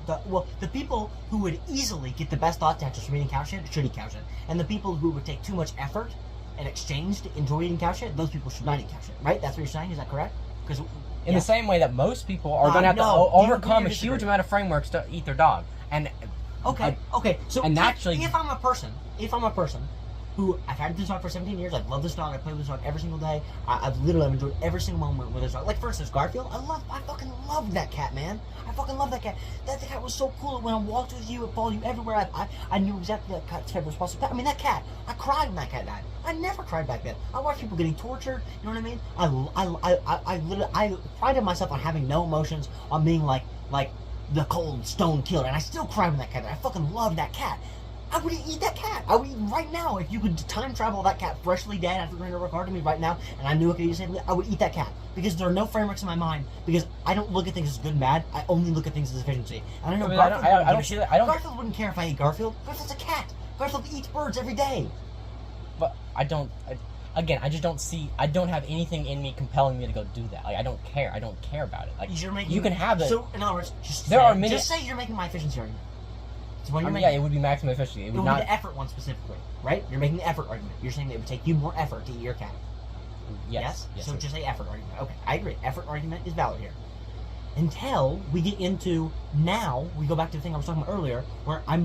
the people who would easily get the best thought textures from eating cow shit should eat cow shit, and the people who would take too much effort in exchange to enjoy eating cow shit, those people should not eat cow shit, right? That's what you're saying. Is that correct? Because In the same way that most people are Uh, going to have no. to Do you agree overcome or a huge disagree? amount of frameworks to eat their dog. And Okay. So and naturally- if I'm a person who I've had this dog for 17 years, I've loved this dog, I play with this dog every single day. I've literally enjoyed every single moment with this dog. Like for instance, Garfield, I fucking loved that cat, man. I fucking love that cat. That cat was so cool. When I walked with you, it followed you everywhere. I knew exactly that cat's favorite response. I mean, that cat. I cried when that cat died. I never cried back then. I watched people getting tortured. You know what I mean? I prided myself on having no emotions, on being like the cold stone killer, and I still cry when that cat died. I fucking love that cat. I would eat that cat. I would eat right now. If you could time travel that cat freshly dead after going to work hard to me right now, and I knew it could eat safely, I would eat that cat. Because there are no frameworks in my mind. Because I don't look at things as good and bad. I only look at things as efficiency. And I know I mean, Garfield I wouldn't don't give a see shit. that- I don't- Garfield wouldn't care if I ate Garfield. Garfield's a cat. Garfield eats birds every day. But again, I just don't see. I don't have anything in me compelling me to go do that. Like I don't care. I don't care about it. Like You're making, you can have it. So in other words, just say you're making my efficiency argument. So when I you're mean, making, yeah, it would be maximum efficiency. It it would would not. be the effort one specifically, right? You're making the effort argument. You're saying that it would take you more effort to eat your cat. Yes. So just say effort argument. Okay, I agree. Effort argument is valid here. Until we get into now, we go back to the thing I was talking about earlier, where I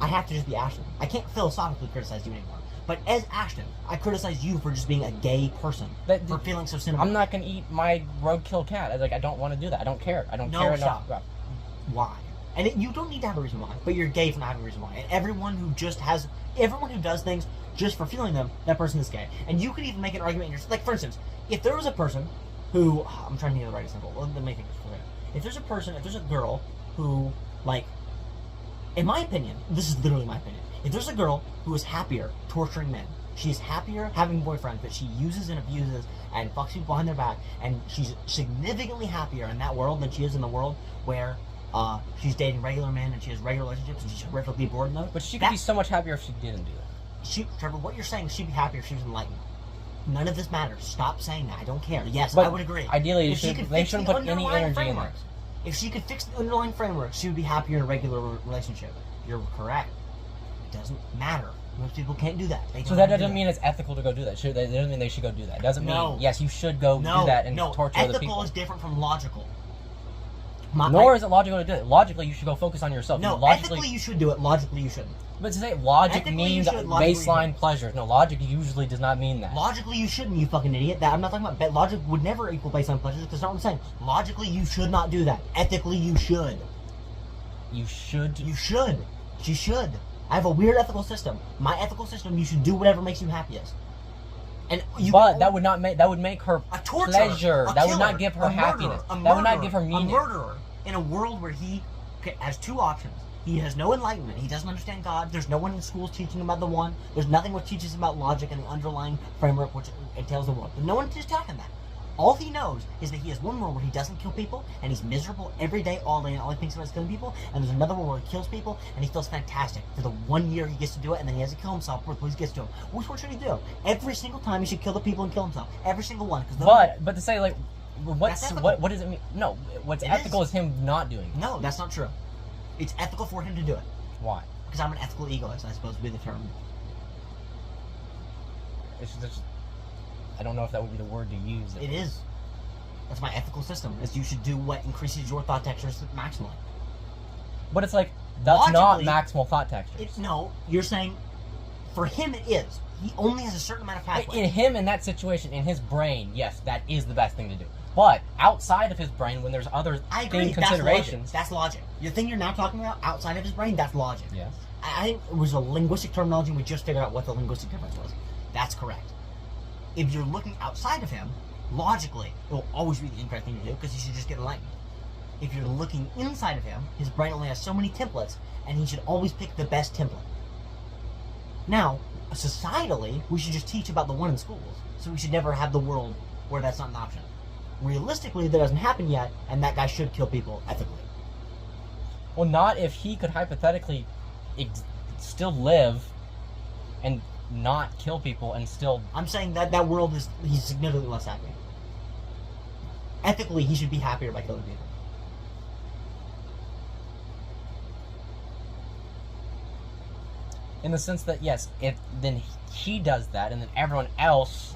have to just be Ashton. I can't philosophically criticize you anymore. But as Ashton, I criticize you for just being a gay person, for feeling so cynical. I'm not gonna eat my roadkill cat. I don't want to do that. I don't care. I don't care enough. Stop. Why? And you don't need to have a reason why, but you're gay for not having a reason why. And everyone who does things just for feeling them, that person is gay. And you could even make an argument in your, like for instance, if there was a person who, I'm trying to think of the right example. Let me think of it. If there's a girl who, like, in my opinion, this is literally my opinion. If there's a girl who is happier torturing men, she's happier having boyfriends that she uses and abuses and fucks people behind their back, and she's significantly happier in that world than she is in the world where she's dating regular men and she has regular relationships and she's horrifically bored in those. But she could be so much happier if she didn't do that. Trevor, what you're saying is she'd be happier if she was enlightened. None of this matters. Stop saying that. I don't care. Yes, But I would agree. ideally, they fix shouldn't the put any underlying energy in frameworks. If she could fix the underlying framework, she would be happier in a regular relationship. You're correct. It doesn't matter. Most people can't do that. So that doesn't mean it's ethical to go do that. That doesn't mean they should go do that. It doesn't mean, yes, you should go do that and torture other people. Ethical is different from logical. Nor is it logical to do it. Logically, you should go focus on yourself. No, ethically you should do it. Logically, you shouldn't. But to say logic Ethically, means you should, logically, baseline pleasure. No, logic usually does not mean that. Logically, you shouldn't, you fucking idiot. I'm not talking about... Logic would never equal baseline pleasure, because that's not what I'm saying. Logically, you should not do that. Ethically, you should. You should? You should. She should. I have a weird ethical system. My ethical system, you should do whatever makes you happiest. And that would not make... That would make her a torturer, pleasure. A that killer, would not give her happiness. That would not give her meaning. A murderer. In a world where he has two options. He has no enlightenment. He doesn't understand God. There's no one in schools teaching him about the one. There's nothing which teaches him about logic and the underlying framework which entails the world. But no one is talking that. All he knows is that he has one world where he doesn't kill people, and he's miserable every day, all day, and all he thinks about is killing people. And there's another world where he kills people, and he feels fantastic for the 1 year he gets to do it, and then he has to kill himself before he gets to him. Which one should he do? Every single time he should kill the people and kill himself. Every single one. But to say, like, what does it mean? No, what's ethical is him not doing it. No, that's not true. It's ethical for him to do it. Why? Because I'm an ethical egoist, I suppose would be the term. It's just, I don't know if that would be the word to use. It is. That's my ethical system, is you should do what increases your thought textures maximally. But it's like, that's not maximal thought textures. No, you're saying, for him it is. He only has a certain amount of pathways. In him, in that situation, in his brain, yes, that is the best thing to do. But outside of his brain, when there's other considerations... That's logic. The thing you're now talking about, outside of his brain, that's logic. Yes. I think it was a linguistic terminology, and we just figured out what the linguistic difference was. That's correct. If you're looking outside of him, logically, it will always be the incorrect thing to do, because he should just get enlightened. If you're looking inside of him, his brain only has so many templates, and he should always pick the best template. Now, societally, we should just teach about the one in schools, so we should never have the world where that's not an option. Realistically, that doesn't happen yet, and that guy should kill people ethically. Well, not if he could hypothetically still live and not kill people and still... I'm saying that world he's significantly less happy. Ethically, he should be happier by killing people. In the sense that, yes, if then he does that, and then everyone else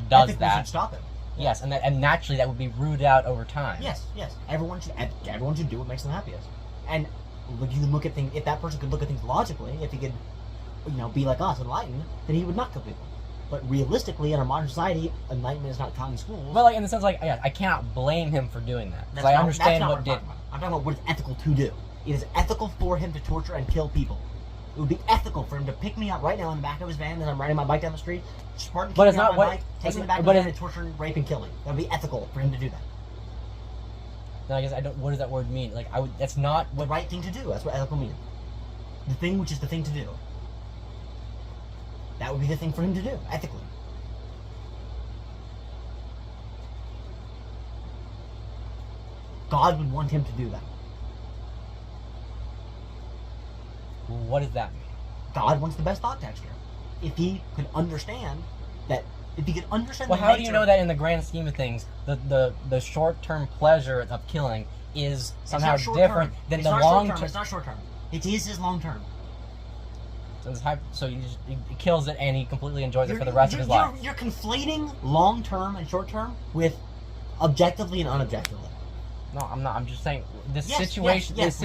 does ethically that. Should stop it. Yes, and naturally that would be rooted out over time. Yes. Everyone should do what makes them happiest. And you can look at things. If that person could look at things logically, if he could, be like us, enlightened, then he would not kill people. But realistically, in our modern society, enlightenment is not taught in schools. Well, like in the sense, like, yeah, I cannot blame him for doing that. Because I understand what did. I'm talking about what is ethical to do. It is ethical for him to torture and kill people. It would be ethical for him to pick me up right now in the back of his van as I'm riding my bike down the street, Spartan but it's me not on what. my bike, take me back to the van and torture, rape, and killing. That would be ethical for him to do that. Then I guess I don't. What does that word mean? Like I would. That's not what. The right thing to do. That's what ethical means. The thing which is the thing to do. That would be the thing for him to do, ethically. God would want him to do that. What does that mean? God wants the best thought texture. If he could understand that, well, how do you know that in the grand scheme of things, the short-term pleasure of killing is somehow different than the long-term? It's not short-term. It is his long-term. So he kills it and he completely enjoys it for the rest of his life. You're conflating long-term and short-term with objectively and unobjectively. No, I'm not. I'm just saying this situation. Yes,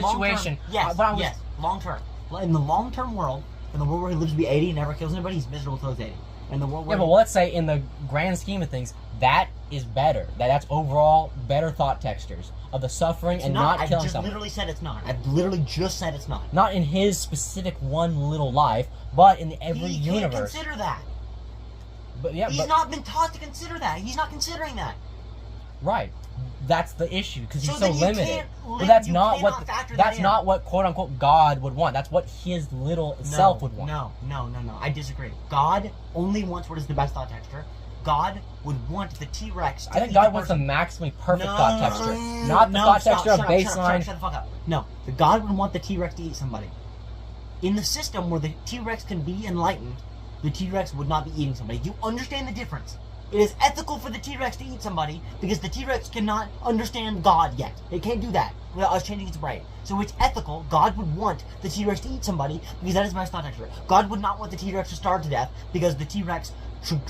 long-term. In the long-term world, in the world where he lives to be 80 and never kills anybody, he's miserable till he's 80. In the world where but let's say in the grand scheme of things, that is better. That's overall better thought textures of the suffering and not killing someone. I literally said it's not. I literally just said it's not. Not in his specific one little life, but in every universe. He can't consider that. But yeah, he's not been taught to consider that. He's not considering that. Right. That's the issue because he's So so then you limited. can't But lim- that's you not cannot what factor that's that not in. what quote unquote God would want. That's what his little self would want. No. I disagree. God only wants what is the best thought texture. God would want the T-Rex. I think God wants the maximally perfect thought texture, not the thought texture of baseline. Shut the fuck up. No, the God would want the T-Rex to eat somebody. In the system where the T-Rex can be enlightened, the T-Rex would not be eating somebody. You understand the difference? It is ethical for the T-Rex to eat somebody because the T-Rex cannot understand God yet. It can't do that without us changing its brain. So it's ethical. God would want the T-Rex to eat somebody because that is my thought texture. God would not want the T-Rex to starve to death because the T-Rex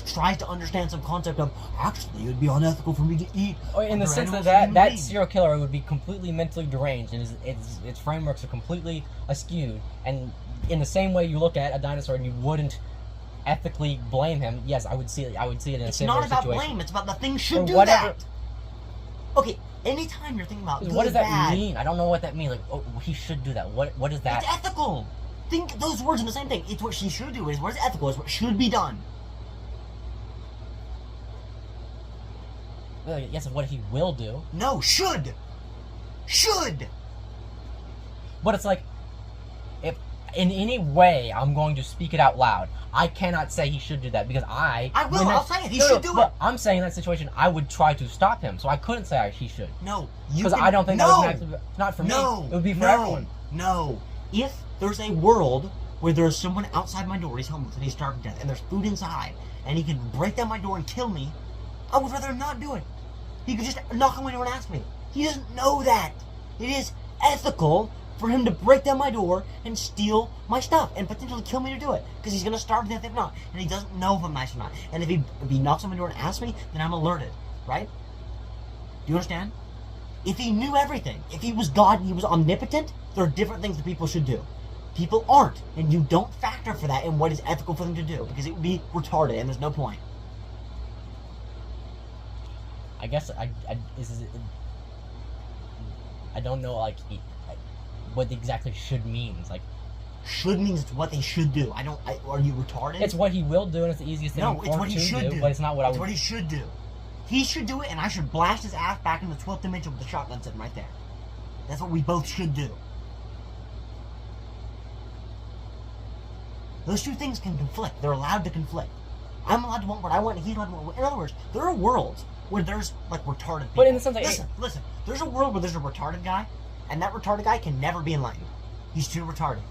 tries to understand some concept of, actually, it would be unethical for me to eat. Or in the sense that serial killer would be completely mentally deranged and its frameworks are completely askewed. And in the same way you look at a dinosaur and you wouldn't ethically blame him, yes, I would see it in a similar situation. It's not about blame, it's about the thing should do whatever. that. Okay, anytime you're thinking about good, what does that bad, mean? I don't know what that means. Like, oh, he should do that. What is that? It's ethical. Think those words are the same thing. It's what she should do. It's what is ethical. It's what should be done. Well, yes, it's what he will do. No, should. Should. But it's like, if in any way I'm going to speak it out loud, I cannot say he should do that because I will. I'll say it. He should do it. I'm saying in that situation, I would try to stop him, so I couldn't say he should. No, because I don't think that would actually, not for me. It would be for everyone. No. If there's a world where there's someone outside my door, he's homeless and he's starving to death, and there's food inside, and he can break down my door and kill me, I would rather not do it. He could just knock on my door and ask me. He doesn't know that. It is ethical for him to break down my door and steal my stuff and potentially kill me to do it because he's going to starve to death if not. And he doesn't know if I'm nice or not. And if he knocks on my door and asks me, then I'm alerted. Right? Do you understand? If he knew everything, if he was God and he was omnipotent, there are different things that people should do. People aren't. And you don't factor for that in what is ethical for them to do because it would be retarded and there's no point. I guess I don't know what exactly should means. Like, should means it's what they should do. Are you retarded? It's what he will do, and it's the easiest thing no, it's what he should do. But it's not what I would. It's what he should do. He should do it, and I should blast his ass back in the 12th dimension with the shotgun sitting right there. That's what we both should do. Those two things can conflict. They're allowed to conflict. I'm allowed to want what I want, and he's allowed to want what. In other words, there are worlds where there's like retarded people. But in the sense, like, listen. There's a world where there's a retarded guy, and that retarded guy can never be enlightened. He's too retarded.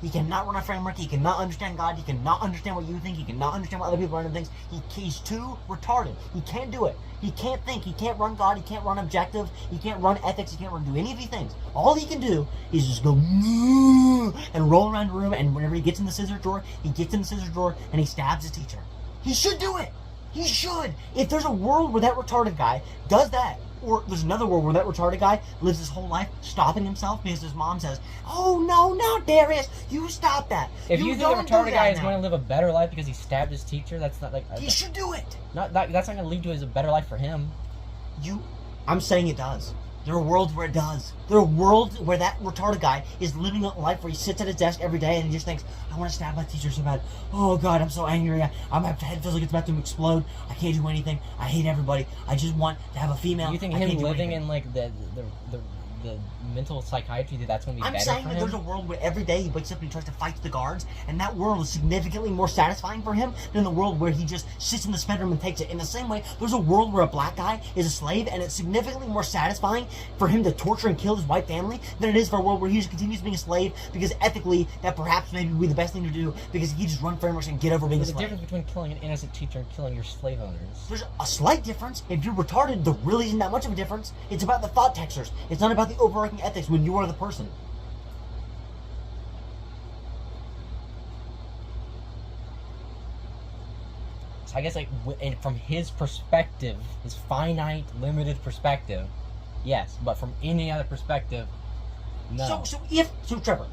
He cannot run a framework. He cannot understand God. He cannot understand what you think. He cannot understand what other people are doing things. He's too retarded. He can't do it. He can't think. He can't run God. He can't run objective. He can't run ethics. He can't do any of these things. All he can do is just go and roll around the room. And whenever he gets in the scissor drawer, he gets in the scissor drawer and he stabs his teacher. He should do it. He should. If there's a world where that retarded guy does that, or there's another world where that retarded guy lives his whole life stopping himself because his mom says, "Oh no, Darius, you stop that." If you think the retarded guy is going to live a better life because he stabbed his teacher, that's not like he should do it. That's not going to lead to a better life for him. I'm saying it does. There are worlds where it does. There are worlds where that retarded guy is living a life where he sits at his desk every day and he just thinks, I want to stab my teacher so bad. Oh God, I'm so angry. My head feels like it's about to explode. I can't do anything. I hate everybody. I just want to have a female. You think him living in like the mental psychiatry, that's going to be better for him? I'm saying that there's a world where every day he wakes up and he tries to fight the guards, and that world is significantly more satisfying for him than the world where he just sits in the bedroom and takes it. In the same way, there's a world where a black guy is a slave, and it's significantly more satisfying for him to torture and kill his white family than it is for a world where he just continues being a slave because ethically that perhaps maybe would be the best thing to do because he just run frameworks and get over being a slave. There's a difference between killing an innocent teacher and killing your slave owners. There's a slight difference. If you're retarded, there really isn't that much of a difference. It's about the thought textures. It's not about the overarching ethics when you are the person. So I guess like from his perspective, his finite, limited perspective, yes. But from any other perspective, no. So Trevor,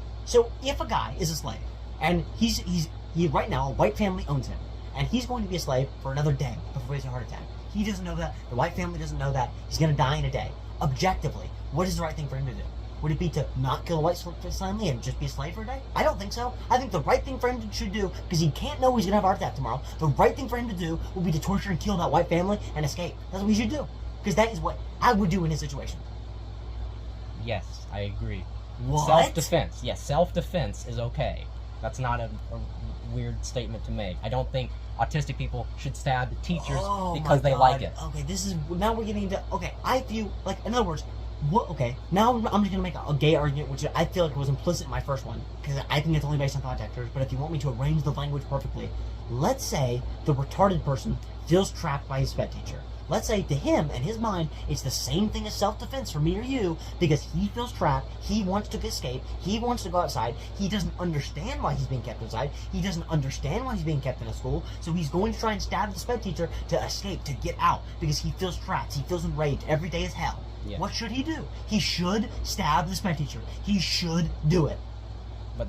if a guy is a slave and he right now a white family owns him and he's going to be a slave for another day before he has a heart attack. He doesn't know that. The white family doesn't know that. He's going to die in a day. Objectively, what is the right thing for him to do? Would it be to not kill a white family and just be a slave for a day? I don't think so. I think the right thing for him to do, because he can't know he's going to have a heart attack tomorrow, the right thing for him to do would be to torture and kill that white family and escape. That's what he should do. Because that is what I would do in his situation. Yes, I agree. What? Self-defense. Yes, self-defense is okay. That's not a weird statement to make. I don't think autistic people should stab teachers because they like it. Okay, this is, now we're getting into, okay, I view, like, in other words, what, okay, now I'm just going to make a gay argument, which I feel like was implicit in my first one, because I think it's only based on thought detectors, but if you want me to arrange the language perfectly, let's say the retarded person feels trapped by his sped teacher. Let's say to him, in his mind, it's the same thing as self-defense for me or you, because he feels trapped, he wants to escape, he wants to go outside, he doesn't understand why he's being kept inside, he doesn't understand why he's being kept in a school, so he's going to try and stab the sped teacher to escape, to get out, because he feels trapped, he feels enraged, every day is hell. Yeah. What should he do? He should stab the sped teacher. He should do it. But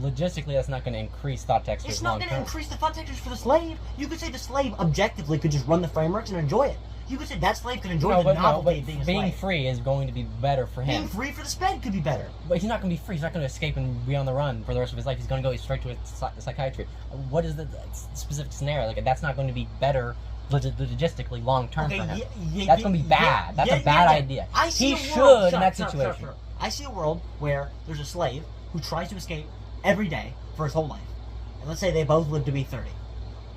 logistically, that's not going to increase thought detectors It's not long going to term. increase the thought detectors for the slave. You could say the slave objectively could just run the frameworks and enjoy it. You could say that slave could enjoy the novelty of being a slave. Being free is going to be better for him. Being free for the sped could be better. But he's not going to be free. He's not going to escape and be on the run for the rest of his life. He's going to go straight to a psychiatry. What is the specific scenario? Like, that's not going to be better logistically long term for him. That's going to be bad. That's a bad idea. He should in that situation. I see a world where there's a slave who tries to escape every day for his whole life. And let's say they both live to be 30.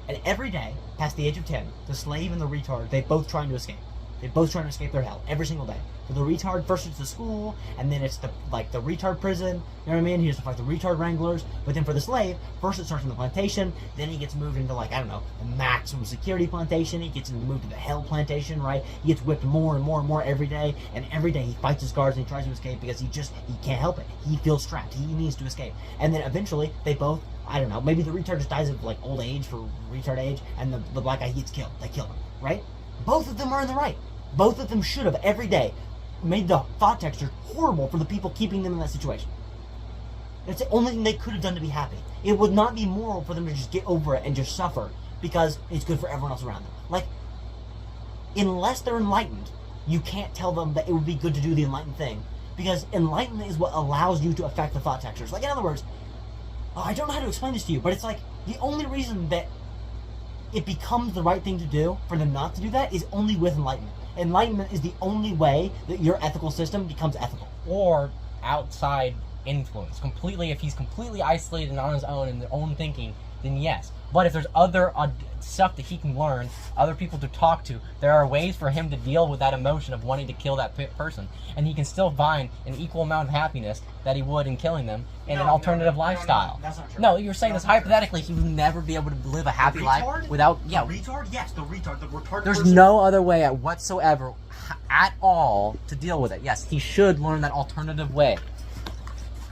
And every day, past the age of 10, the slave and the retard, they both trying to escape. They both trying to escape their hell every single day. For the retard, first it's the school, and then it's the retard prison. You know what I mean? He has to fight the retard wranglers. But then for the slave, first it starts in the plantation, then he gets moved into, like, I don't know, the maximum security plantation. He gets moved to the hell plantation, right? He gets whipped more and more and more every day, and every day he fights his guards and he tries to escape because he can't help it. He feels trapped. He needs to escape. And then eventually, they both, I don't know, maybe the retard just dies of, like, old age for retard age, and the black guy gets killed. They kill him, right? Both of them are in the right. Both of them should have, every day, made the thought texture horrible for the people keeping them in that situation. It's the only thing they could have done to be happy. It would not be moral for them to just get over it and just suffer because it's good for everyone else around them. Like, unless they're enlightened, you can't tell them that it would be good to do the enlightened thing, because enlightenment is what allows you to affect the thought textures. Like, in other words, I don't know how to explain this to you, but it's like, the only reason that it becomes the right thing to do for them not to do that is only with enlightenment. Enlightenment is the only way that your ethical system becomes ethical. Or outside influence. Completely, if he's completely isolated and on his own in their own thinking, then yes. But if there's other stuff that he can learn, other people to talk to, there are ways for him to deal with that emotion of wanting to kill that person. And he can still find an equal amount of happiness that he would in killing them in an alternative lifestyle. No, that's not true. No, you're saying That's this not hypothetically, he would never be able to live a happy life without... Yeah, The retard? Yes, the retard. The retarded there's person. no other way whatsoever at all to deal with it. Yes, he should learn that alternative way.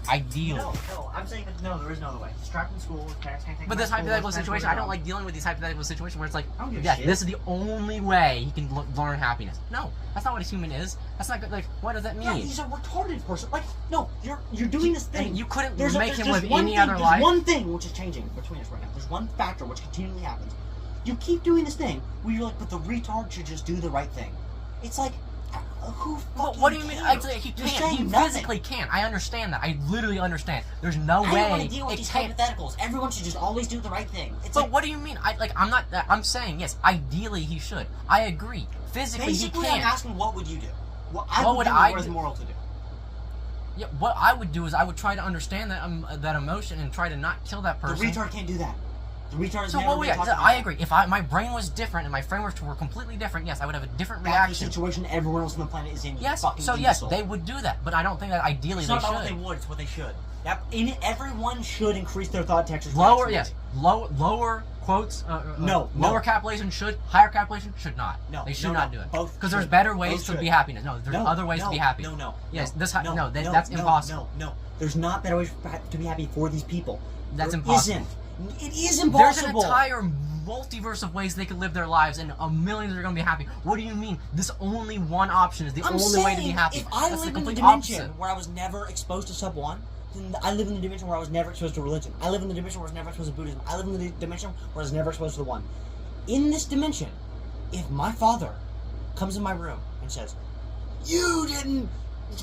Ideally. No, I'm saying that no, there is no other way. He's trapped in school, his parents can't take him But out this of school, hypothetical his parents situation, put I him don't down. like dealing with these hypothetical situations where it's like, I don't give a yeah, shit. this is the only way he can learn happiness. No, that's not what a human is. That's not good. Like, what does that mean? Yeah, he's a retarded person. Like, no, you're doing this I thing. mean, you couldn't There's make him live one any thing, other life. There's one thing which is changing between us right now. There's one factor which continually happens. You keep doing this thing where you're like, but the retard should just do the right thing. It's like, who Well, fucking what do you mean? cares? He You're can't. saying He nothing. physically can't. I understand that. I literally understand. There's no I don't way want to deal with it these can't. hypotheticals. Everyone should just always do the right thing. It's But like, what do you mean? I'm not. I'm saying yes. Ideally, he should. I agree. Physically, basically, he I'm can't. asking, what would you do? What would do I what is do? moral to do? Yeah, what I would do is I would try to understand that emotion and try to not kill that The person. retard can't do that. The retard is So never what? been Yeah, taught to do I that. agree. If my brain was different and my frameworks were completely different, yes, I would have a different That's the reaction. situation everyone else on the planet is in. You Yes. fucking So yes, imbecile. they would do that, but I don't think that ideally It's they not about what they should. would. It's what they should. Everyone should increase their thought textures. Lower, absolutely. yes, lower quotes. No, lower no. capitalization should. Higher capitalization should not. No, they should no, not no. do it. Both Because there's should. better ways Both to should. be happiness. No, there's other ways to be happy. No. Yes, that's impossible. No. There's not better ways to be happy for these people. That's There impossible. Isn't. It is There's impossible. an entire multiverse of ways they could live their lives, and a million that are going to be happy. What do you mean? This only one option is the I'm only saying, way to be happy. if I That's the live in the complete dimension opposite. where I was never exposed to sub one, then I live in the dimension where I was never exposed to religion. I live in the dimension where I was never exposed to Buddhism. I live in the dimension where I was never exposed to the one. In this dimension, if my father comes in my room and says, "You didn't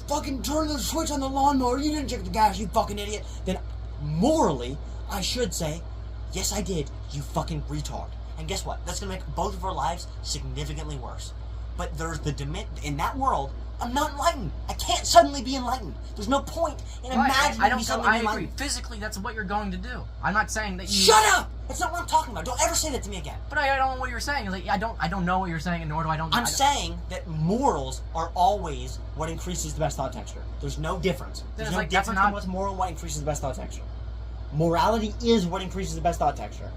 fucking turn the switch on the lawnmower, you didn't check the gas, you fucking idiot," then morally, I should say, "Yes, I did, you fucking retard." And guess what? That's gonna make both of our lives significantly worse. But there's in that world, I'm not enlightened. I can't suddenly be enlightened. There's no point in imagining I me don't. suddenly I be agree. enlightened. Physically, that's what you're going to do. I'm not saying that you. Shut up! That's not what I'm talking about. Don't ever say that to me again. But I don't know what you're saying. Like I don't know what you're saying, and nor do I don't. I'm saying that morals are always what increases the best thought texture. There's no difference. There's no like, difference that's in not- what's moral and what increases the best thought texture. Morality is what increases the best thought texture.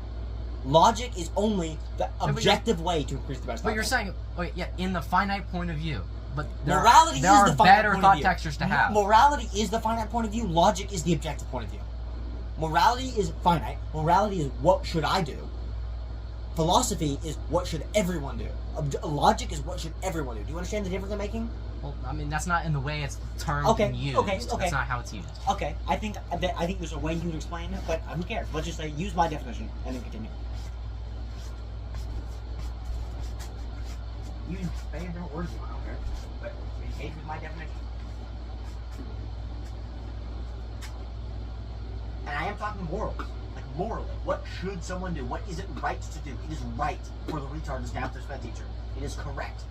Logic is only the objective way to increase the best thought But you're texture. saying, yeah, in the finite point of view. But there Morality there is are the finite better point of thought view. textures to have. Morality is the finite point of view. Logic is the objective point of view. Morality is finite. Morality is what should I do. Philosophy is what should everyone do. Logic is what should everyone do. Do you understand the difference I'm making? Well, I mean, that's not in the way it's termed Okay, and used. okay. That's not how it's used. Okay, I think there's a way you would explain it, but who cares? Let's just say use my definition and then continue. You can say different words you want, I don't care, but engage with my definition. And I am talking morals. Like morally. What should someone do? What is it right to do? It is right for the retard to stab their sped teacher. It is correct.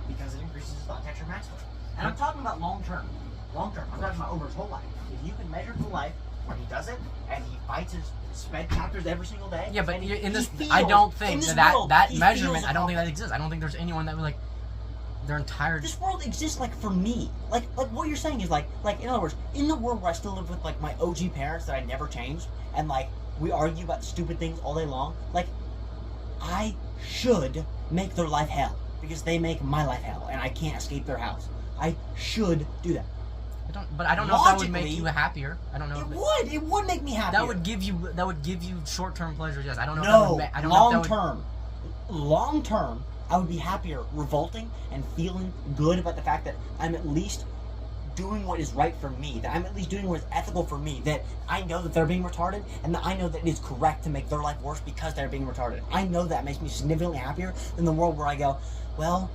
Because it increases his thought texture maximally. And I'm talking about long term. Long term. I'm talking about over his whole life. If you can measure the life where he does it and he fights his sped captors every single day. Yeah, but and in this, feels, I don't think that world, that he measurement. feels I don't think that accomplished. exists. I don't think there's anyone that would like their entire. This world exists like for me. Like what you're saying is like in other words, in the world where I still live with like my OG parents that I never changed, and like we argue about stupid things all day long. Like I should make their life hell because they make my life hell, and I can't escape their house. I should do that. I don't know if that would make you happier. I don't know. It would make me happier. That would give you short-term pleasure. Yes, I don't know. No, if that would I don't know if that would, long term, I would be happier, revolting, and feeling good about the fact that I'm at least doing what is right for me. That I'm at least doing what is ethical for me. That I know that they're being retarded, and that I know that it is correct to make their life worse because they're being retarded. I know that makes me significantly happier than the world where I go, well,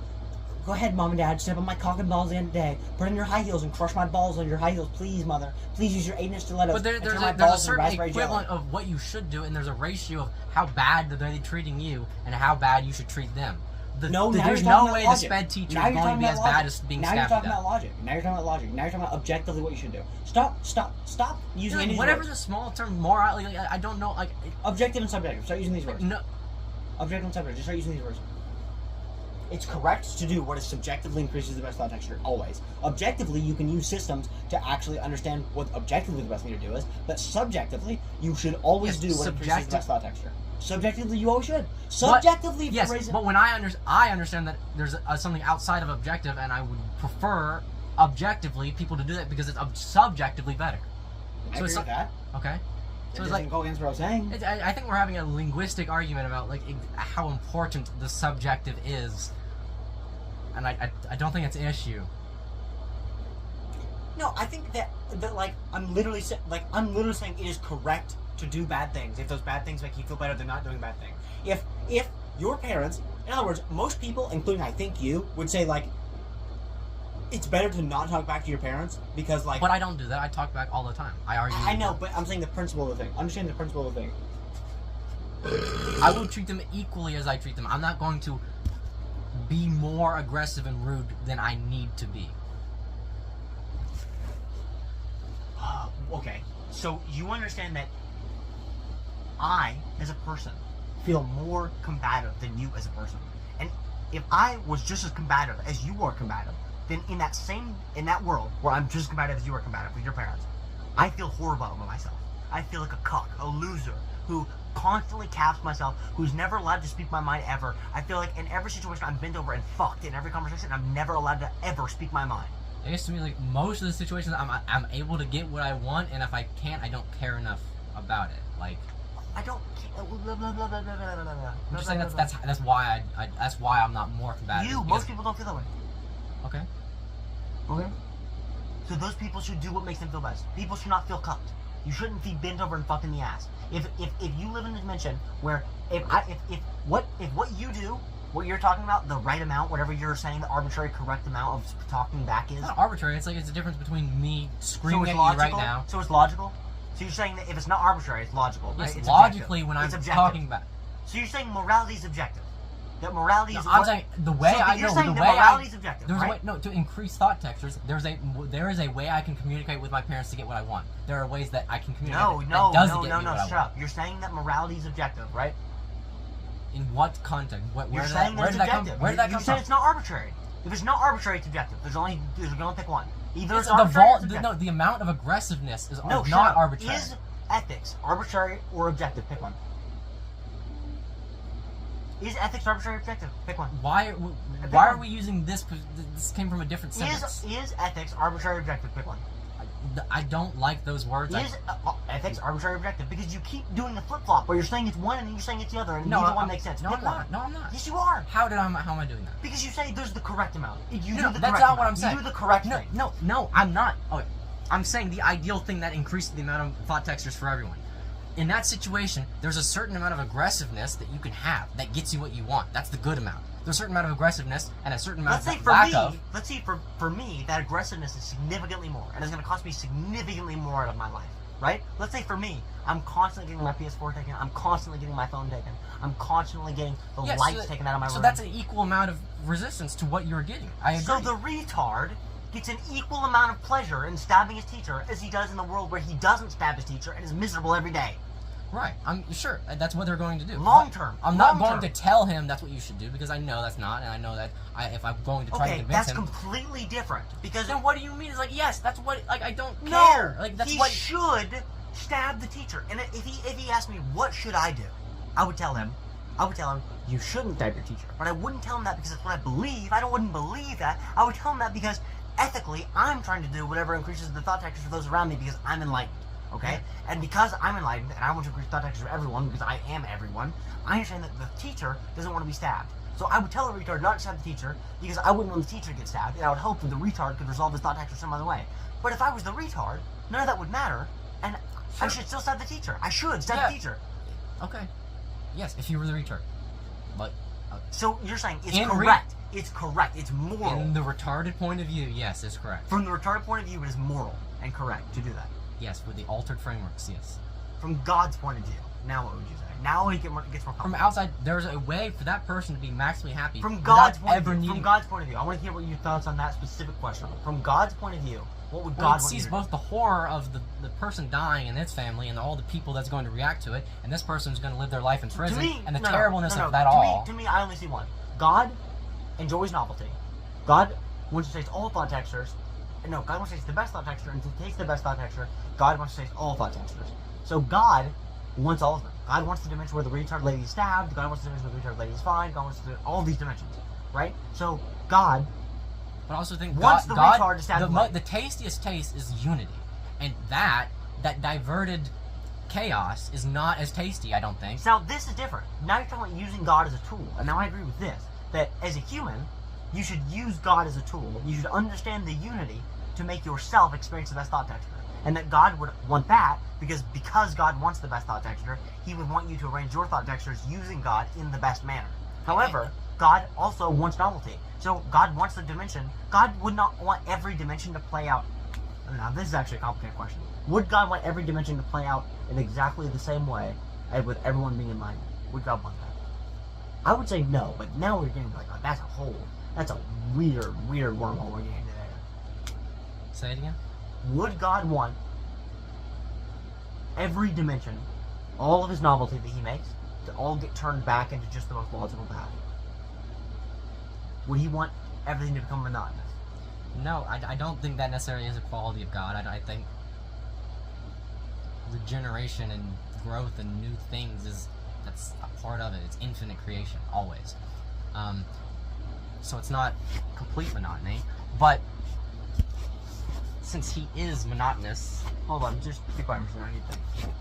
go ahead, Mom and Dad, step on my cock and balls the end of the day. Put on your high heels and crush my balls on your high heels, please, Mother. Please use your 8-inch stilettos. But there's a certain equivalent of what you should do, and there's a ratio of how bad they're treating you and how bad you should treat them. There's no way the sped teacher is going to be as bad as being stabbed. Now you're talking about logic. Now you're talking about logic. Now you're talking about objectively what you should do. Stop using any of these whatever words. the small term morality. Like, I don't know. Like Objective and subjective. Start using these words. no. Objective and subjective. Just start using these words. It's correct to do what is subjectively increases the best thought texture, always. Objectively, you can use systems to actually understand what objectively the best thing to do is, but subjectively, you should always do what increases the best thought texture. Subjectively, you always should. Subjectively, But when I understand that there's something outside of objective, and I would prefer objectively people to do that because it's subjectively better. I agree with that. Okay. So it doesn't go against what I was saying. I think we're having a linguistic argument about like how important the subjective is, and I don't think it's an issue. No, I think that like I'm literally saying it is correct to do bad things if those bad things make you feel better than not doing bad things. If your parents, in other words, most people, including I think you, would say like it's better to not talk back to your parents because like. But I don't do that. I talk back all the time. I argue. I know, but I'm saying the principle of the thing. Understand the principle of the thing. I will treat them equally as I treat them. I'm not going to be more aggressive and rude than I need to be. Okay, so you understand that I, as a person, feel more combative than you as a person. And if I was just as combative as you are combative, then in that world where I'm just as combative as you are combative with your parents, I feel horrible about myself. I feel like a cuck, a loser, who constantly caps myself, who's never allowed to speak my mind ever. I feel like in every situation I'm bent over and fucked in every conversation, I'm never allowed to ever speak my mind. I guess to me, like most of the situations, I'm able to get what I want, and if I can't, I don't care enough about it. Like I don't. I'm just saying that's why that's why I'm not more combative. Most people don't feel that way. Okay. Okay. So those people should do what makes them feel best. People should not feel cucked. You shouldn't be bent over and fucked in the ass. If you live in a dimension where if what you do, what you're talking about, the right amount, whatever you're saying, the arbitrary correct amount of talking back is. It's not arbitrary. It's like it's the difference between me screaming at you right now. So it's logical. So you're saying that if it's not arbitrary, it's logical. Right? Yes, it's logically objective. when I'm It's objective. talking back. So you're saying morality is objective. that morality No, is. I'm saying the way so I you're know saying the that way morality is objective, there's right? a way, no, to increase thought textures. There is a way I can communicate with my parents to get what I want. There are ways that I can communicate. No, that no, does no, get no, me no. what I Shut want. up. You're saying that morality is objective, right? In what context? Where You're did saying that, where that did it's that come? objective. Where did that You come said from? it's not arbitrary. If it's not arbitrary, it's objective. You can only pick one. Either it's the arbitrary or it's objective. no, the amount of aggressiveness is No, shut not up. arbitrary. Is ethics arbitrary or objective? Pick one. Is ethics arbitrary or objective? Pick one. Why are we using this? This came from a different sentence. Is ethics arbitrary or objective? Pick one. I don't like those words. Is ethics arbitrary or objective? Because you keep doing the flip flop where you're saying it's one and then you're saying it's the other, and neither one makes sense. No, Pick I'm one. not. No, I'm not. Yes, you are. How am I doing that? Because you say there's the correct amount. You do No, the that's correct not what amount. I'm saying. You do the correct thing. No, I'm not. Okay, I'm saying the ideal thing that increases the amount of thought textures for everyone. In that situation, there's a certain amount of aggressiveness that you can have that gets you what you want. That's the good amount. There's a certain amount of aggressiveness and a certain amount Let's say of for lack me, of. let's say for me, that aggressiveness is significantly more, and it's going to cost me significantly more out of my life, right? Let's say for me, I'm constantly getting my PS4 taken, I'm constantly getting my phone taken, I'm constantly getting the Yeah, lights taken out of my room. So that's an equal amount of resistance to what you're getting. I agree. So the retard gets an equal amount of pleasure in stabbing his teacher as he does in the world where he doesn't stab his teacher and is miserable every day. Right, I'm sure that's what they're going to do. Long term. I'm not going to tell him that's what you should do because I know that's not, and I know that if I'm going to try to Okay, convince that's him. completely different. Because Then what do you mean? It's like yes, that's what. Like I don't no, care. Like that's he what. should stab the teacher. And if he asked me what should I do, I would tell him you shouldn't stab your teacher. But I wouldn't tell him that because that's what I believe. Wouldn't believe that. I would tell him that because ethically I'm trying to do whatever increases the thought textures for those around me because I'm enlightened. Okay? And because I'm enlightened and I want to increase thought textures for everyone because I am everyone, I understand that the teacher doesn't want to be stabbed. So I would tell the retard not to stab the teacher because I wouldn't want the teacher to get stabbed, and I would hope that the retard could resolve his thought texture some other way. But if I was the retard, none of that would matter, and I should still stab the teacher. I should stab the teacher. Okay. Yes, if you were the retard, but. So you're saying it's In correct. It's correct. It's moral. In the retarded point of view, yes, it's correct. From the retarded point of view, it is moral and correct to do that. Yes, with the altered frameworks, yes. From God's point of view, now what would you say? Now it gets more From complicated. outside, there's a way for that person to be maximally happy. From God's point ever of view. needing. From God's point of view, I want to hear what your thoughts on that specific question. From God's point of view, what would Well, God it want you sees to both the horror of the person dying and its family and all the people that's going to react to it, and this person's going to live their life in do? prison, To me, and the no, terribleness no, of that to all. Me, to me, I only see one. God enjoys novelty. God wants to taste all thought textures. No, God wants to taste the best thought texture, and to taste the best thought texture, God wants to taste all thought textures. So God wants all of them. God wants the dimension where the retard lady is stabbed. God wants the dimension where the retard lady is fine. God wants all these dimensions, right? So God. But I also think Wants God, the retard to stab the light. the tastiest taste is unity, and that diverted chaos is not as tasty. I don't think. Now this is different. Now you're talking about using God as a tool, and now I agree with this. That as a human, you should use God as a tool. You should understand the unity to make yourself experience the best thought texture. And that God would want that because God wants the best thought texture, He would want you to arrange your thought textures using God in the best manner. However, God also wants novelty. So God wants the dimension. God would not want every dimension to play out. Now this is actually a complicated question. Would God want every dimension to play out in exactly the same way as with everyone being in mind? Would God want that? I would say no, but now we're getting like that's a weird wormhole we're getting into there. Say it again. Would God want every dimension, all of His novelty that He makes, to all get turned back into just the most logical path? Would He want everything to become monotonous? No, I don't think that necessarily is a quality of God. I think regeneration and growth and new things that's a part of it. It's infinite creation, always. So it's not complete monotony, but since He is monotonous. Hold on, just be quiet for a second. I need to think.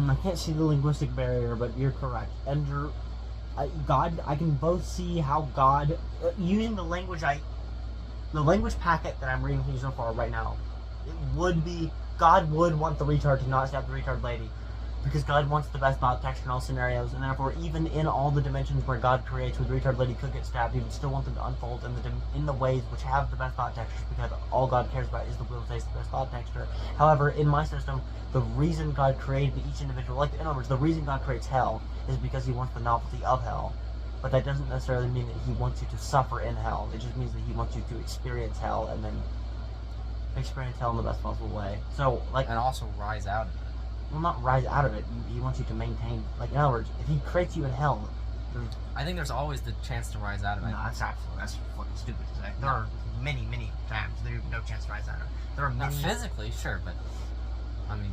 I can't see the linguistic barrier, but you're correct. I can both see how God, using the language packet that I'm reading from you so far right now, it would be, God would want the retard to not stab the retard lady, because God wants the best thought texture in all scenarios, and therefore even in all the dimensions where God creates where the retard lady could get stabbed, He would still want them to unfold in the ways which have the best thought textures, because all God cares about is the will to taste the best thought texture. However, in my system, the reason God created each individual, like in other words, the reason God creates hell is because He wants the novelty of hell. But that doesn't necessarily mean that He wants you to suffer in hell. It just means that He wants you to experience hell and then experience hell in the best possible way. So, like, And also rise out of it. well, not rise out of it. He wants you to maintain. Like, in other words, if He creates you in hell, I think there's always the chance to rise out of it. no, that's fucking stupid to say. There are many times there's no chance to rise out of it. There are Not many. physically, sure, but I mean,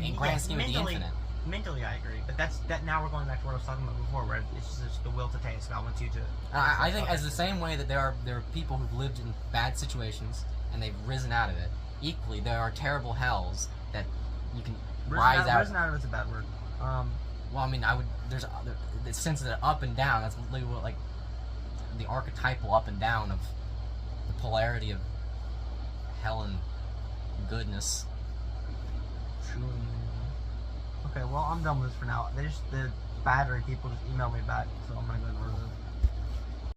in grand scheme of the infinite. Mentally, I agree, but that. Now we're going back to what I was talking about before, where it's just the will to taste. God wants you to. I think as the same way that there are people who've lived in bad situations and they've risen out of it, equally there are terrible hells that you can rise out. Risen out of it's a bad word. Well, I mean, there's the sense of the up and down. That's literally what, like, the archetypal up and down of the polarity of hell and goodness. Okay, well, I'm done with this for now. The battery people just emailed me back, so I'm gonna go and order this.